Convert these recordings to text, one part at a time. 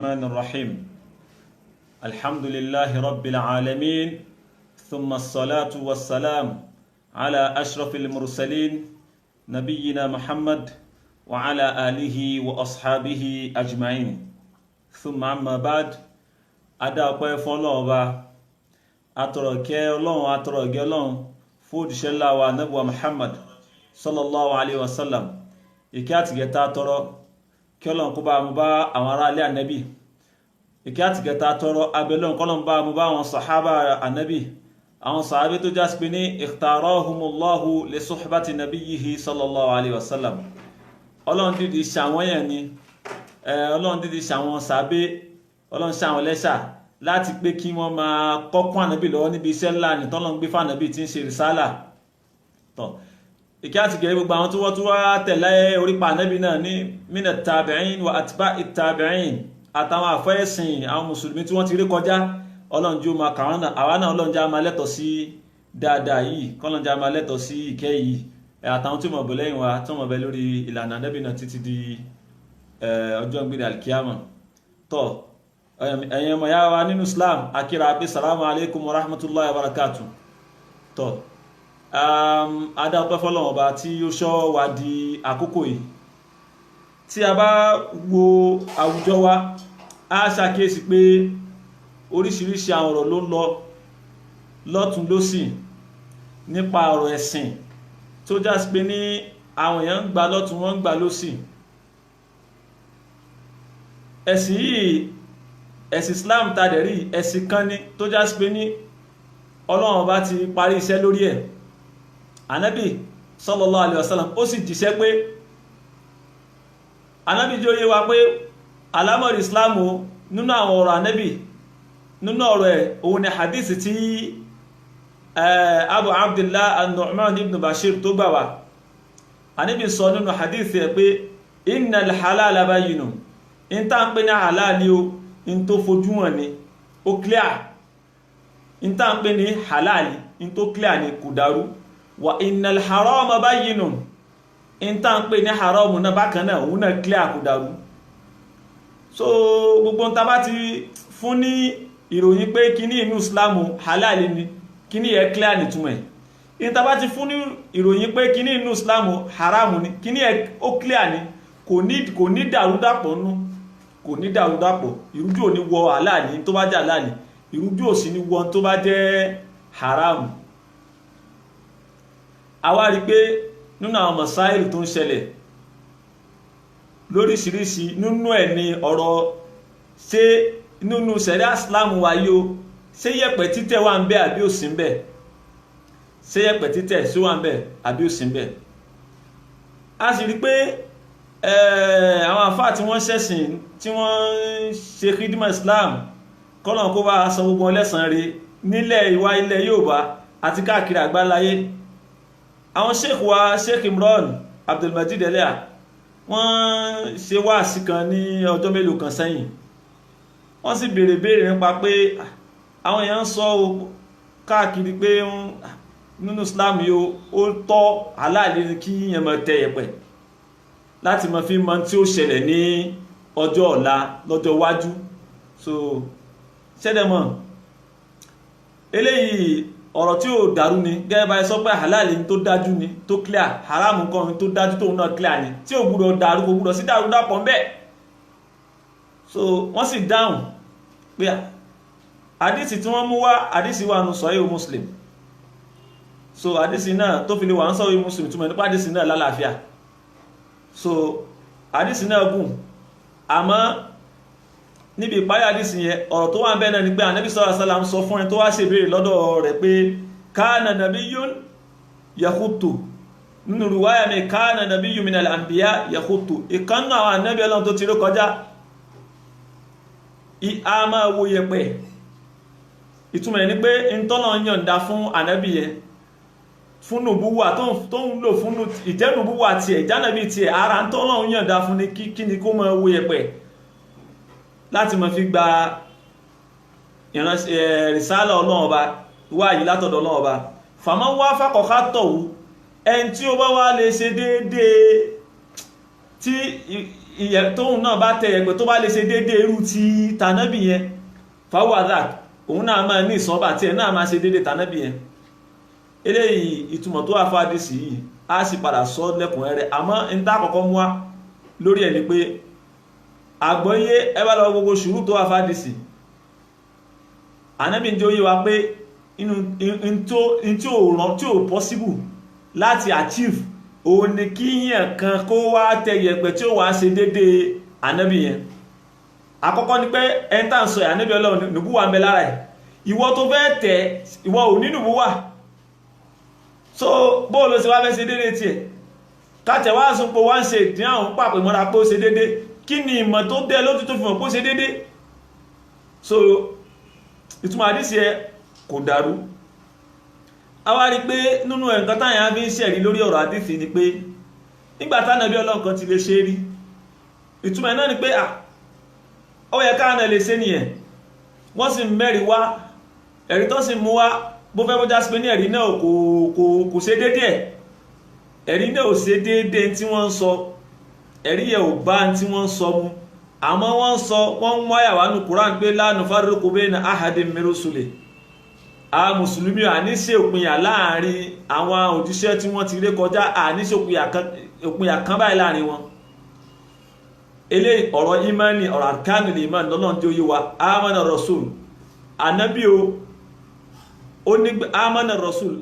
الرحمن الرحيم الحمد لله رب العالمين ثم الصلاة والسلام على أشرف المرسلين نبينا محمد وعلى آله وأصحابه أجمعين ثم أما بعد أدعى فالله أتركي الله أتركي الله فود شلا ونبوة محمد صلى الله عليه وسلم إكاتي تاترو kí Ọlọ́run kó bá mú bá àwọn ará ilé ànábì ìkẹ́ àti gẹ̀ta tọrọ abẹ́lọ́run kọ́lọ́run bá mú bá àwọn sàhábà ànábì àwọn sàhábé tó jásí pé ní ikhtarahumullahu li suhbati nabiyyihi sallallahu alaihi wasallam Ọlọ́run dídì ṣàwọn yẹn ni Ọlọ́run dídì ṣàwọn sàhábé Ọlọ́run ṣàwọn lẹ́ṣà láti pé kí wọ́n máa kọ́kún ànábì lọ́wọ́ níbi iṣẹ́ ńlá ní tọ́lọ́run gbé fún ànábì tí ń ṣe rìsálà tọ́ ìkẹ́ àti gẹ̀rẹ́ gbogbo àwọn tí wọ́n tún wá tẹ̀lé orípa ànábì náà ní mina tabi'in wa atba'i tabi'in àtàwọn àfẹ́ẹ̀sìn àwọn mùsùlùmí tí wọ́n ti rí kọjá Ọlọ́run jọ̀ọ́ máa kàwọn àwa náà Ọlọ́run jẹ́ máa lẹ́tọ̀ọ́ sí dáadáa yìí kọ́lọ́run jẹ́ máa lẹ́tọ̀ọ́ sí ìkẹ́ yìí àtàwọn tí mọ̀ bọ̀ lẹ́yìn wa tí wọ́n bẹ̀ lórí ìlànà ànábì náà títí di ọjọ́ ìgbéde alkiyama tọ́ ẹ̀yin ọmọ yá wa nínú Islam akíra pé salamu alaikum wa rahmatullahi wa barakatuh tọ́ adáwọ̀pẹ́ fọ́lọ́wọ̀n ọba tí ó ṣọ́ wa di àkókò yìí tí a bá wo àwùjọ wa a ṣàkíyèsí pé oríṣiríṣi àwọn ọ̀rọ̀ ló ń lọ lọ́tún lósì nípa ọ̀rọ̀ ẹ̀sìn tó jásí pé ní àwọn èèyàn ń gbà lọ́tún wọ́n ń gbà lósì ẹ̀sìn yìí ẹ̀sìn Islam tàdẹ̀rí ẹ̀sìn kan ní tó jásí pé ní Ọlọ́run ọba ti parí iṣẹ́ lórí ẹ̀ Ànábì sallallahu alaihi wasallam ó sì jíṣẹ́ pé Ànábì jẹ́ oyé wa pé alámọ̀rí Islamu nínú àwọn ọ̀rọ̀ Ànábì nínú ọ̀rọ̀ ẹ̀ òun ni hadith tí Abu Abdullah an-Nu'man ibn Bashir tó gbà wá Ànábì sọ nínú hadith ẹ̀ pé innal halala bayyinun in ta ń pè ní halali o in tó fojú hàn ní ó clear in ta ń pè ní halali in tó clear ní kò dàrú wa innal harama bayyinun in ta ń pè ní haramu náà bákan náà òun náà clear kò dàrú so gbogbo ń ta bá ti fún ní ìròyìn pé kíní inú Islamu halali ni kíní yẹ clear ní túnmọ̀ in ta bá ti fún ní ìròyìn pé kíní inú Islamu haramu ni kíní yẹ ó clear ni kò ní dàrúdàpọ̀ nú kò ní dàrúdàpọ̀ ìrújú ò ní wọ halali tó bá jẹ́ halali ìrújú ò sí ní wọ tó bá jẹ́ haramu àwa rí pé nínú àwọn masáìlì tó ń ṣẹlẹ̀ lóríṣiríṣi nínú ẹ̀ ni ọ̀rọ̀ ṣé nínú ṣẹ̀ríà Islam wa yóò ṣé yẹ̀pẹ̀ títẹ̀ wà ń bẹ àbí ò sí ń bẹ ṣé yẹ̀pẹ̀ títẹ̀ sí wà ń bẹ àbí ò sí ń bẹ a sì rí pé àwọn àfáà tí wọ́n ṣẹ̀sìn tí wọ́n ṣe khidma Islam kọ́nà kó bá san gbogbo ọlẹ́sàn rí nílẹ̀ ìwà ilẹ̀ Yorùbá àti káàkiri àgbáláyé àwọn sheikh wa Sheikh Imran Abdulmajid Eleha wọ́n ṣe wáàsí kan ní ọjọ́ mélòó kan sẹ́yìn wọ́n sì béèrè nípa pé àwọn èèyàn sọ káàkiri pé nínú Islam yóò ó tọ́ halali ní kí yẹn máa tẹ yẹ̀pẹ̀ láti máa fi mọ̀ tí ó ṣẹlẹ̀ ní ọjọ́ ọ̀la lọ́jọ́ iwájú so ṣẹ́dẹ̀mọ̀ eléyìí ọ̀rọ̀ tí ó dàrú ni gẹ́gẹ́ bá sọ pé halali tó dájú ni tó clear haramu kan tó dájú tó náà clear ni tí ó gbúdọ̀ dàrú kò gbúdọ̀ sí dàrú dàpọ̀ ń bẹ̀ so wọ́n sì dáhùn pé àdísì tí wọ́n mú wá àdísì wà nù Sahih Muslim so àdísì náà tó fi lè wà ń Sahih Muslim túnmọ̀ nípa àdísì náà lálàáfíà so àdísì náà gùn àmọ́ níbi ìparí àdísì yẹn ọ̀rọ̀ tó wà ń bẹ náà ni pé Ànábì sallallahu alaihi wasallam sọ fún ẹni tó wá ṣe ìbéèrè lọ́dọ̀ rẹ̀ pé kana nabiyyun yakhutu nínú riwaya mi kana nabiyyun minal anbiya yakhutu ìkànnà àwọn ànábì Ọlọ́run tó ti rí kọjá a máa wo yẹ̀pẹ̀ ìtumọ̀ ní pé ìtọ́nà yọ̀ǹda fún ànábì yẹn fún nùbúwà tó ń lò fún ìjẹ́nùbúwà tiẹ̀ ìjánàbí tiẹ̀ ara ń tọ́nà yọ̀ǹda fún ní kí ni kó máa wo yẹ̀pẹ̀ láti máa fi gba ìránṣẹ́ rìsálà Ọlọ́run ọba wáyìí látọ̀dọ̀ Ọlọ́run ọba fàmọ́ wá fàkọ̀ká tọ̀wú ẹni tí ó bá wá lè ṣe déédéé tí ìyẹ̀ tóun náà bá tẹ̀ yẹ̀pẹ̀ tó bá lè ṣe déédé irú ti tànábì yẹn fáwọ́dà òun náà máa ní ìsọ́bà tí ẹ̀ náà máa ṣe déédé tànábì yẹn. Eléyìí ìtumọ̀ tó wà fún àdìsí yìí á sì padà sọ lẹ́kùnrẹ́rẹ́ àmọ́ ń tá àkọ́kọ́ mú wá lórí ẹ̀ ni pé àgbọ́yé ẹ bá lọ gbogbo ṣùrù tó wà fún àdìsí ànábì ń jẹ́ òye wa pé inú tí ò possible láti achieve òun ni kíyàn kan kó wá tẹ yẹ̀pẹ̀ tí ó wá ṣe dédé ànábì yẹn. Àkọ́kọ́ ni pé ẹni tá ń sọ ànábì Ọlọ́run nùbú wà ń bẹ lára ẹ̀, ìwọ tó fẹ́ tẹ̀ ìwọ ò ní nùbú wà, so bóòlù sí wá fẹ́ ṣe dédé tiẹ̀ káàtẹ̀ wá sún pé wá ń ṣe ìdí àwọn pàpẹ mọ́ra pé ó ṣe dédé, kí ni ìmọ̀ tó dẹ́ lójú tó fi hàn pé ó ṣe dédé. So ìtumọ̀ àdìsí ẹ kò dàrú. A wá rí pé nínú nǹkan táyà fi ń ṣẹ̀rí lórí ọ̀rọ̀ àdìsí ni pé nígbà tánàbí Ọlọ́run kan ti lè ṣe rí, ìtumọ̀ náà ni pé ó yẹ káàna lè ṣe nìyẹn. Wọ́n sì mẹ́rin wá, ẹ̀rí tó sì mú wá bó fẹ́ bójá sí pé ní ẹ̀rí náà kò ṣe dédé ẹ̀, ẹ̀rí náà ò ṣe dédé tí wọ́n ń sọ, ẹ̀rí yẹ ò bá tí wọ́n ń sọ mu, àmọ́ wọ́n ń sọ wọ́n ń wáyà wá nù Kùránì pé la nufarriqu bayna ahadin min rusuli. A mùsùlùmí àníṣe òpinya láàrin àwọn òjíṣẹ́ tí wọ́n ti ré kọjá, àníṣe òpinya kan báyìí láàrin wọn. Eléyìí ọ̀rọ̀ ìmánì, ọ̀rọ̀ arkanul iman lọ́nà tí ó yé wa. Amana rasul, ànábì ó ní amana rasul,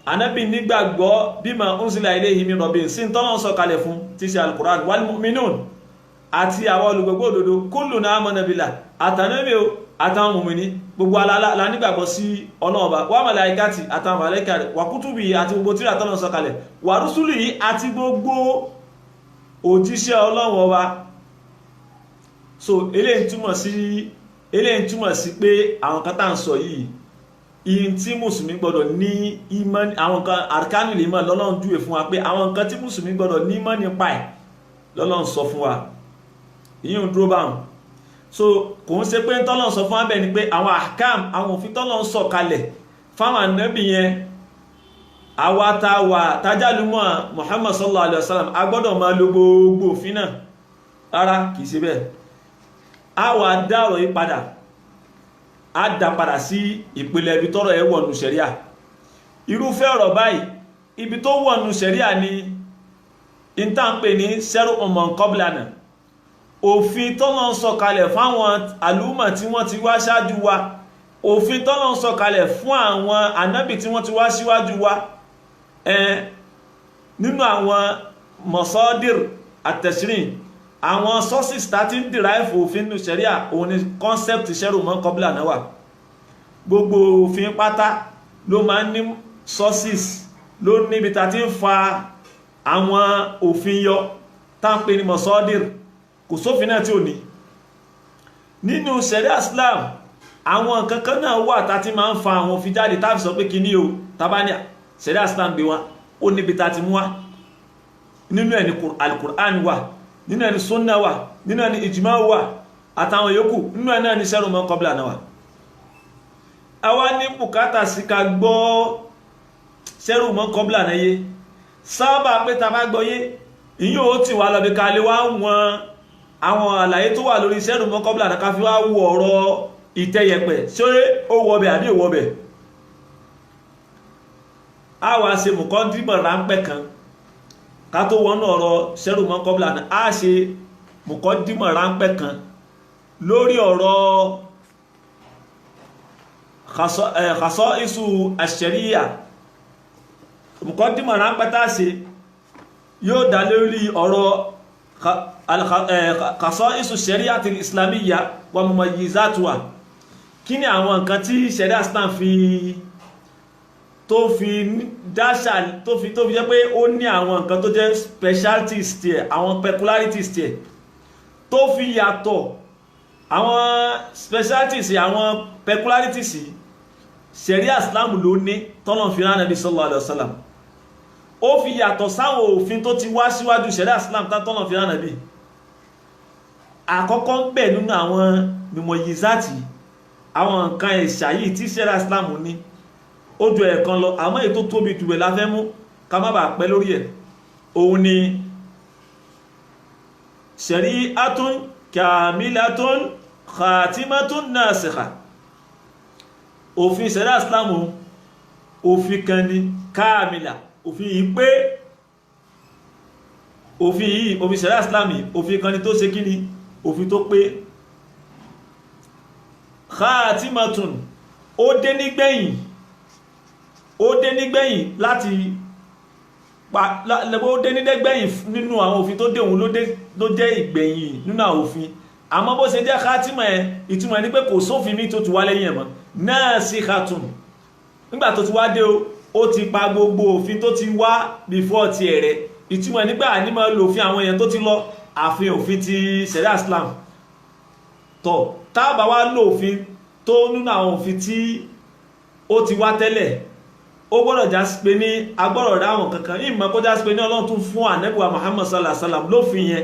ànábì nígbàgbọ́ bima unzila ilayhi min rabbih, sí tọ́lọ́run sọ kalẹ̀ fún tí ṣe al-Qur'an, wal mu'minun àti àwọn olùgbàgbọ́ òdodo kulluna amana billah, àtànábì àtàwọn mùmínì gbogbo la nígbàgbọ́ sí Ọlọ́run wa màláíkàtì àtàwọn màláíkà wa kútùbì àti gbogbo tírà tọ́lọ́run sọ kalẹ̀, wa rusuli àti gbogbo òjíṣẹ́ Ọlọ́run ọba. So eléyìí túmọ̀ sí pé àwọn kan tá ń sọ yìí ìyìn tí mùsùlùmí gbọdọ̀ ní ìmánì, àwọn kan arkanul iman lọ́lọ́run júwe fún wa pé àwọn nǹkan tí mùsùlùmí gbọdọ̀ ní ìmánì nípa ẹ̀ lọ́lọ́run sọ fún wa, ìyìn dúró báwọn. So kò ń ṣe pé tọ́lọ́run sọ fún wa bẹ́ẹ̀ ni pé àwọn ahkam, àwọn òfin tọ́lọ́run sọ kalẹ̀ fáwọn ànábì yẹn àwa tá wà tájálùmọ́ Muhammad sallallahu alaihi wasallam a gbọ́dọ̀ máa lo gbogbo òfin náà, rárá kìí ṣe bẹ́ẹ̀. A wà dá ọ̀rọ̀ yìí padà, a dá padà sí ìpìlẹ̀ ibi tọ́rọ̀ ẹ̀ wọ̀nù ṣẹ̀ríà. Irúfẹ́ ọ̀rọ̀ báyìí ibi tó wọ̀nù ṣẹ̀ríà ni ìtànpè ní shar'un man qablana, òfin tọ́lọ́run sọ kalẹ̀ fáwọn àlùmọ̀ tí wọ́n ti wá ṣáájú wa, òfin tọ́lọ́run sọ kalẹ̀ fún àwọn ànábì tí wọ́n ti wá síwájú wa. Nínú àwọn masadir at-tashri', àwọn sources tàti ń derive òfin nínú ṣẹ̀ríà, òun ni concept shar'un man qablana wà. Gbogbo òfin pátá ló máa ń ní sources, ló níbi tàti ń fa àwọn òfin yọ tánpé ní masadir, kò sófin náà tí ò ní. Nínú ṣẹ̀ríà Islam àwọn nǹkan kan náà wà tàti máa ń fa àwọn òfin jáde tàbí sọ pé kí ní o tàbání ṣẹ̀ríà Islam gbé wá, ó níbi tàti mú wá. Nínú ẹni al-Qur'an wà, nínú ẹni sunna wà, nínú ẹni ijma wà àtàwọn yòókù, nínú ẹni ẹni shar'un man qablana wà. Àwa ní bùkátà sí ká gbọ́ shar'un man qablana yé, sábà pé ta bá gbọ́ yé ìyí ó ti wà lọ́bí ká lè wá wọn àwọn àlàyé tó wà lórí shar'un man qablana ká fi wá wo ọ̀rọ̀ ìtẹ́yẹpẹ̀ ṣé ó wọbẹ̀ àbí ó wọbẹ̀. A wá ṣe mùkọ́dímọ̀ ráńpẹ́ kan ká tó wọnú ọ̀rọ̀ shar'un man qablana, a ṣe mùkọ́dímọ̀ ráńpẹ́ kan lórí ọ̀rọ̀ khasa'isu ash-sharia. Mùkọ́dímọ̀ ráńpẹ́ tá ṣe yóò dá lórí ọ̀rọ̀ khasa'isu ash-shari'ati al-islamiyya wa mumayyizatuha. Kí ni àwọn nǹkan tí sharia Islam tó fi dáṣà tó fi jẹ́ pé ó ní àwọn nǹkan tó jẹ́ specialties tiẹ̀, àwọn peculiarities tiẹ̀ tó fi yàtọ̀. Àwọn specialties, àwọn peculiarities sharia Islam ló ní tọ́lọ̀ fi rán Nabi sallallahu alaihi wasallam, ó fi yàtọ̀ sáwọn òfin tó ti wá síwájú sharia Islam tọ́lọ̀ fi rán Nabi. Àkọ́kọ́ ń bẹ nínú àwọn mumayyizati, àwọn nǹkan ẹ̀ṣà yìí tí sharia Islam ní ó jọ ẹ̀kan lọ, àmọ́ èyí tó tóbi jù la fẹ́ mú ká má bàa pẹ́ lórí ẹ̀. Òun ni shari'atun kamilatun khatimatun nasikha. Òfin ṣẹ̀ríà Islam òfin kan ni kamila, òfin yìí pé, òfin yìí, òfin ṣẹ̀ríà Islam òfin kan ni tó ṣe kíni, òfin tó pé. Khatimatun, ó dé nígbẹ̀yìn, ó dé nígbẹ̀yìn láti ó dé nígbẹ̀yìn nínú àwọn òfin tó dé òun ló jẹ́ ìgbẹ̀yìn nínú àwọn òfin. Àmọ́ bó ṣe jẹ́ khatima ẹ̀, ìtumọ̀ ní pé kò sófin mi tó ti wá lẹ́yìn ẹ̀mọ́. Nasikhatun, nígbà tó ti wá dé ó ti pa gbogbo òfin tó ti wá before ti ẹ̀rẹ̀. Ìtumọ̀ nígbà ní máa lo òfin àwọn èèyàn tó ti lọ, àfihàn òfin ti ṣẹ̀ríà Islam. Tọ́ tábà wá lo òfin tó nínú àwọn òfin tí ó ti wá tẹ́lẹ̀, ó gbọ́dọ̀ já sí pé ní agbọ́dọ̀ rá àwọn kankan ìmọ̀ kó já sí pé ní Ọlọ́run tún fún Ànábì wa Muhammad sallallahu alaihi wasallam lófin yẹn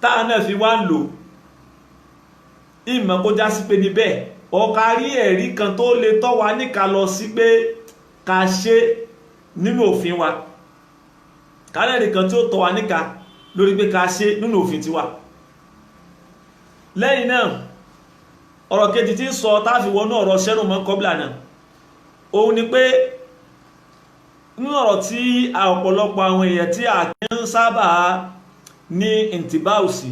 táà náà fi wá ń lò. Ìmọ̀ kó já sí pé ní bẹ́ẹ̀ ọ̀kárí ẹ̀rí kan tó lè tọ́ wa níka lọ sí pé ká ṣe nínú òfin wa, kálẹ̀rí kan tí ó tọ́ wa níka lórí pé ká ṣe nínú òfin tiwa. Lẹ́yìn náà ọ̀rọ̀ kejì tí ń sọ táàfi wọnú ọ̀rọ̀ ṣẹ́rù mọ́ kọ́bílà náà, òun ni pé nínú ọ̀rọ̀ tí ọ̀pọ̀lọpọ̀ àwọn èèyàn tí a kì ń sábà ní ìntìbáù sí,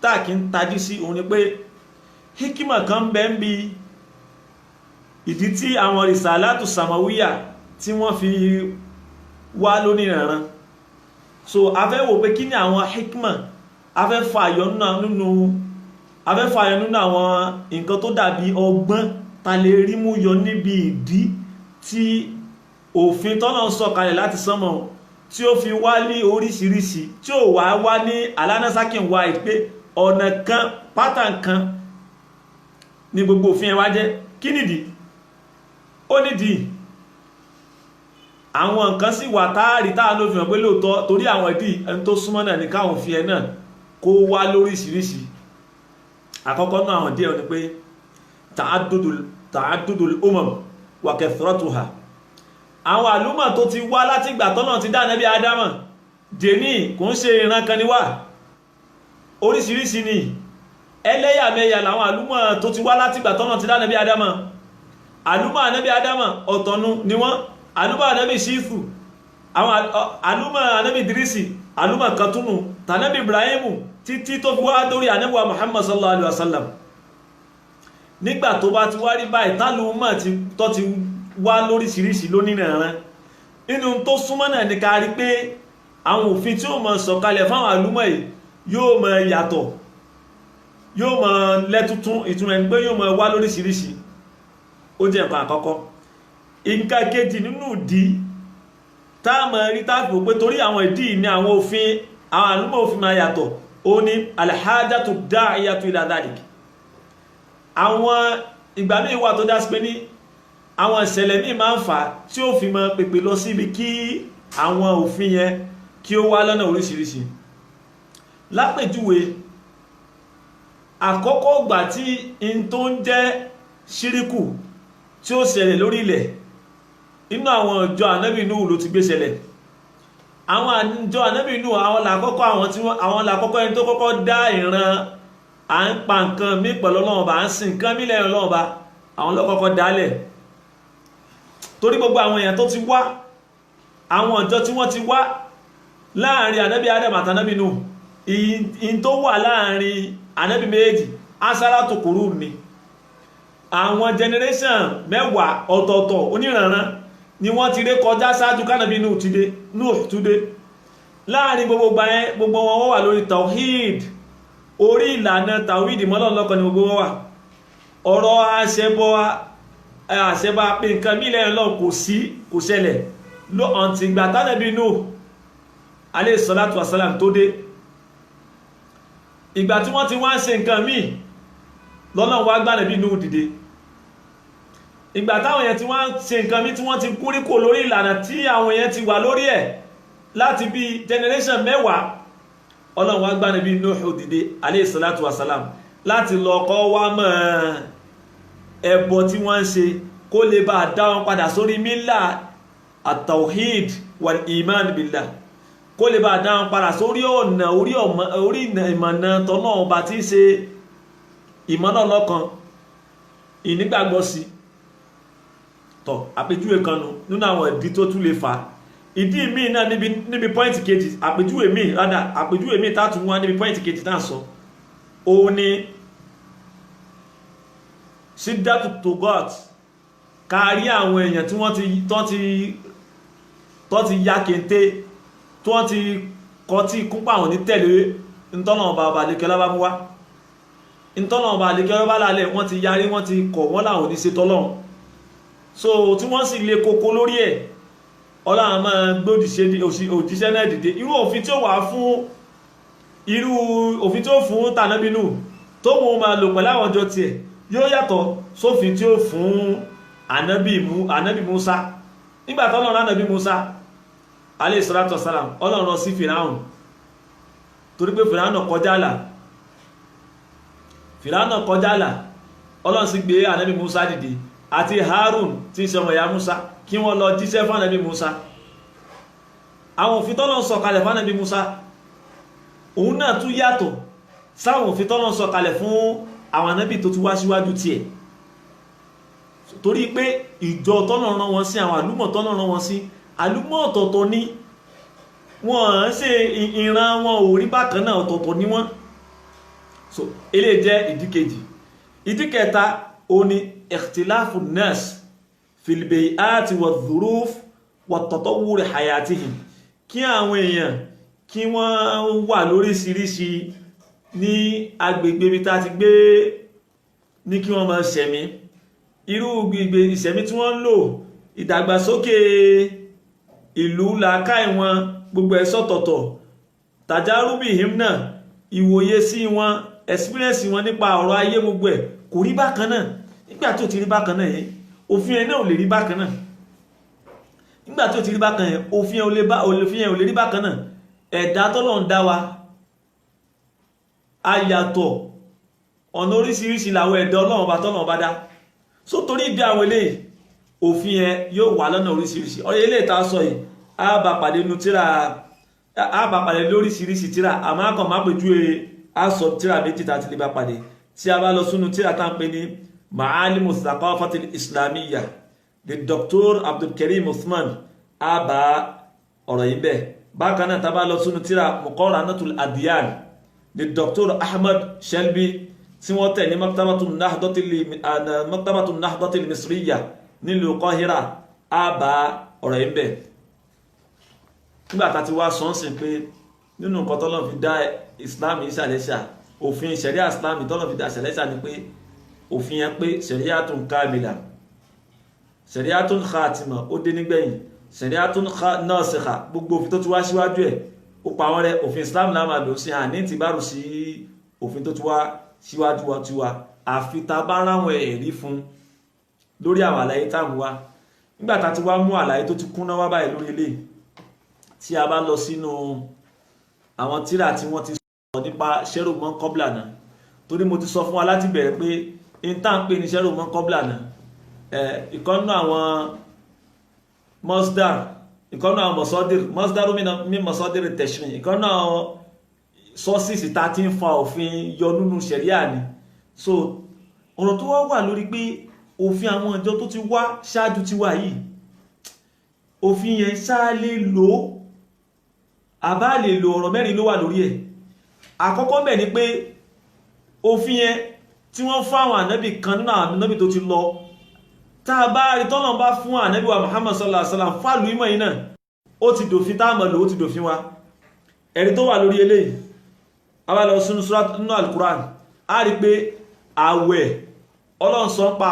táà kì ń tají sí, òun ni pé hikima kan bẹ́ ń bí ìdí tí àwọn risalatu samawiya tí wọ́n fi wá lóní ìrànràn. So a fẹ́ wò pé kí ni àwọn hikima a fẹ́ fààyọ nínú àwọn nǹkan tó dàbí ọgbọ́n ta lè rí mú yọ níbi ìdí tí òfin tọ́nà sọ̀kalẹ̀ láti sánmọ̀ tí ó fi wá ní oríṣiríṣi, tí ó wá ní alánàsákìn wá ìpé ọ̀nà kan pátán kan ní gbogbo òfin ẹwà jẹ́. Kí nìdí? Ó nídìí àwọn nǹkan sì wà táàrí táà ló fi hàn pé lóòótọ́ torí àwọn ìdí ẹni tó súnmọ́ náà ní káwọn fi ẹ náà kó wá lóríṣiríṣi. Àkọ́kọ́ náà àwọn díẹ̀ ni pé ta'addudul umam wa kathratuha. Àwọn àlùmọ̀ tó ti wá láti ìgbà tọ́nà ti dá Ànábì Ádámà dèní kò ń ṣe ìran kan ni wá, oríṣiríṣi ni, ẹlẹ́yàmẹ̀yà làwọn àlùmọ̀ tó ti wá láti ìgbà tọ́nà ti dá Ànábì Ádámà. Àlùmọ̀ Ànábì Ádámà ọ̀tọ̀nu ni wọ́n, àlùmọ̀ Ànábì Ṣífù, àwọn àlùmọ̀ Ànábì Ìdírísì, àlùmọ̀ Katunu, tànábì Ibrahimu títí tó fi wá dórí Ànábì wa Muhammad sallallahu alaihi wasallam. Nígbà tó bá ti wá rí báyìí tálùmọ̀ tó ti wá lóríṣiríṣi lónìrànràn, inú tó súnmọ́ náà ní ká rí pé àwọn òfin tí ó mọ̀ sọ̀kalẹ̀ fáwọn àlùmọ̀ yìí yóò mọ̀ yàtọ̀, yóò mọ̀ lẹ́tútún, ìtumọ̀ ẹni pé yóò mọ̀ wá lóríṣiríṣi. Ó jẹ́ nǹkan àkọ́kọ́. Nǹkan kejì nínú ìdí táàmọ̀ rí táàfì pé torí àwọn ìdí ní àwọn òfin àwọn àlùmọ̀ òfin máa yàtọ̀, ó ní alhajatu da'iyatu ila dhalik. Àwọn ìgbà míì wà tó dá sí pé ní àwọn ìṣẹ̀lẹ̀ míì máa ń fà tí ó fi máa pèpè lọ síbi kí àwọn òfin yẹn kí ó wá lọ́nà oríṣiríṣi. Lápèjúwe, àkọ́kọ́ ìgbà tí in tó ń jẹ́ ṣíríkù tí ó ṣẹlẹ̀ lórí ilẹ̀ inú àwọn ìjọ Ànábì Nuhu ló ti gbé ṣẹlẹ̀. Àwọn ìjọ Ànábì Nuhu àwọn làkọ́kọ́ ẹni tó kọ́kọ́ dá ìran à ń pa nǹkan mí pẹ̀lú Ọlọ́run Ọba, à ń sin nǹkan mí lẹ́yìn Ọlọ́run Ọba, àwọn lọ́kọ́kọ́ dálẹ̀. Torí gbogbo àwọn èèyàn tó ti wá, àwọn ìjọ tí wọ́n ti wá láàrin Ànábì Adam àti Ànábì Nuhu, in tó wà láàrin Ànábì méjì asaratu qurun ni. Àwọn generation mẹ́wàá ọ̀tọ̀ọ̀tọ̀ oníranran ni wọ́n ti ré kọjá ṣáájú kánàbí Nuhu tó dé. Láàrin gbogbo gbà yẹn gbogbo wọn wà lórí tawhid, orí ìlànà tawhid mọ́lọ́lọ́kan ni gbogbo wọn wà. Ọ̀rọ̀ àṣẹbọ pé nǹkan mílẹ̀ Ọlọ́run kò ṣẹlẹ̀ ló ọ̀ntì ìgbà tánàbí Nuhu alayhi salatu wassalam tó dé. Ìgbà tí wọ́n ti wá ń ṣe nǹkan míì lọ́nà wá gbá Ànábì Nuhu dìde. Ìgbà táwọn èèyàn tí wọ́n ṣe nǹkan míì tí wọ́n ti kúrí kò lórí ìlànà tí àwọn èèyàn ti wà lórí ẹ̀ láti bí generation mẹ́wàá, Ọlọ́run wá gbá Ànábì Nuhu dìde alayhi salatu wassalam láti lọ kọ́ wá mọ́ ẹbọ tí wọ́n ń ṣe kó lè bá dá wọn padà sórí mílà at-tawhid wal iman billah. kó lè bá dáhùn padà sórí ọ̀nà orí ìmọ̀nà tọ́lọ́run bá tí í ṣe ìmọ̀nà lọ́kan ìnígbàgbọ́ sí tọ̀ àpèjúwe kan nínú àwọn ìdí tó tún lè fà ìdí míì náà níbi pọ́ìntì kejì àpèjúwe míì tààtù wá níbi pọ́ìntì kejì náà sọ òun ni ṣídàtù tó god kárí àwọn èèyàn tí wọ́n ti ya kéńté tí wọ́n ti kọ́ tí kúnpá àwọn ní tẹ̀lé ntọ́nà ọba àlekẹ́lá bá mú wá ntọ́nà ọba àlekẹ́lá bá lálẹ́ wọ́n ti yarí wọ́n ti kọ̀ wọ́n láwọn ní ṣe tọ́lọ́run so tí wọ́n sì lè kókó lórí ẹ̀ ọlọ́run máa gbé òjíṣẹ́ náà dìde irú òfin tí ó wà fún irú òfin tí ó fún tànábínú tó mú máa lò pẹ̀lú àwọn ọjọ́ tiẹ̀ yóò yàtọ̀ sófin tí ó fún ànábì Musa nígbà tí ọlọ́run ànábì Musa alayhi salatu wassalam ọlọ́run rán sí Fìráùn torí pé Fìráùn kọjá àlà ọlọ́run sì gbé ànábì Musa dìde àti Harun tí ń ṣe ọmọ ìyá Musa kí wọ́n lọ jíṣẹ́ fún ànábì Musa àwọn òfin tọ́lọ́run sọ kalẹ̀ fún ànábì Musa òun náà tún yàtọ̀ sáwọn òfin tọ́lọ́run sọ kalẹ̀ fún àwọn ànábì tó tún wá síwájú tiẹ̀ torí pé ìjọ tọ́lọ́run rán wọn sí àwọn àlùmọ̀ tọ́lọ́run rán wọn sí àlùmọ̀ ọ̀tọ̀ọ̀tọ̀ ni wọ́n ṣe ìran wọn ò rí bákan náà ọ̀tọ̀ọ̀tọ̀ ni wọ́n so eléyìí jẹ́ ìdí kejì ìdí kẹta òun ni ikhtilafu nas fil bay'ati wa dhuruf wa tatawwur hayatihim kí àwọn èèyàn kí wọ́n wà lóríṣiríṣi ní agbègbè bí tá ti gbé ní kí wọ́n máa ṣẹ̀mí irú gbígbé ìṣẹ̀mí tí wọ́n ń lò ìdàgbàsókè ìlú làákàí wọn gbogbo ẹ̀ sọ́tọ̀ọ̀tọ̀ tajarubihim náà ìwòye sí wọn experience wọn nípa ọ̀rọ̀ ayé gbogbo ẹ̀ kò rí bákan náà nígbà tí ó ti rí bákan náà yẹn òfin ẹ̀ náà ò lè rí bákan náà nígbà tí ó ti rí bákan yẹn òfin ẹ̀ ò lè rí bákan náà ẹ̀dá tọ́lọ́run dá wa ayàtọ̀ ọ̀nà oríṣiríṣi làwọn ẹ̀dá Ọlọ́run bá tọ́lọ́run bá dá so torí ìdí àwọn eléyìí òfin ẹ̀ yóò wà lọ́nà oríṣiríṣi ọ̀rẹ́ eléyìí tá a sọ yìí á bá pàdé nu tíra á bá pàdé lóríṣiríṣi tíra àmọ́ akọ̀ má pèjú á sọ tíra méjì tá a ti lè bá pàdé tí a bá lọ sínú tíra tá a ń pè ní Ma'alimu Thaqafati Islamiyya the Dr. Abdulkarim Uthman á bá ọ̀rọ̀ yìí bẹ́ẹ̀ bákan náà tá a bá lọ sínú tíra Muqaranatul Adyan the Dr. Ahmad Shelby tí wọ́n tẹ̀ ní Maktabatul Nahdatil Misriyya nílùú Qahira á bá ọ̀rọ̀ yìí bẹ́ẹ̀ nígbà tá a ti wá sọ́nsìn pé nínú nǹkan tọ́lọ́run fi dá Islam ìṣàlẹ́ṣà òfin ṣẹ̀ríà Islam tọ́lọ́run fi dá ìṣàlẹ́ṣà ni pé òfin yẹn pé ṣẹ̀ríàtún kamila ṣẹ̀ríàtún khatima ó dé nígbẹ̀yìn ṣẹ̀ríàtún nasikha gbogbo òfin tó ti wá síwájú ẹ̀ ó pa wọ́n rẹ́ òfin Islam náà máa lò sí àní ti bá rù sí òfin tó ti wá síwájú wọn tiwa àfi ta bá ráwọn ẹ̀rí fún lórí àwọn àlàyé táwọn wá nígbà tá ti wá mú àlàyé tó ti kúnná wá báyìí lórí ilé tí a bá lọ sínú àwọn tírà tí wọ́n ti sọ nípa ṣẹ́rù mọ́ kọ́bìlà náà torí mo ti sọ fún wa láti bẹ̀rẹ̀ pé intan pé ní ṣẹ́rù mọ́ kọ́bìlà náà ìkọ́nú àwọn masdar ìkọ́nú àwọn masdar mi masadir tashri' ìkọ́nú àwọn sọ́sìsì tá ti ń fa òfin yọ nínú ṣẹ̀ríà ni so ọ̀rọ̀ tó wá wà lórí pé òfin àwọn ìjọ tó ti wá ṣáájú ti wà yìí òfin yẹn ṣáà lè lò ó àbá lè lo ọ̀rọ̀ mẹ́rin ló wà lórí ẹ̀ àkọ́kọ́ bẹ̀ ni pé òfin yẹn tí wọ́n fún àwọn ànábì kan nínú àwọn ànábì tó ti lọ tá a bá rí tọ́nà bá fún ànábì wa Muhammad sallallahu alaihi wasallam fàlù ìmọ̀ yìí náà ó ti dòfin táàmà lò ó ti dòfin wa ẹ̀rí tó wà lórí eléyìí a bá lọ sínú nínú Al-Qur'an a rí pé àwẹ̀ Ọlọ́run sọ pa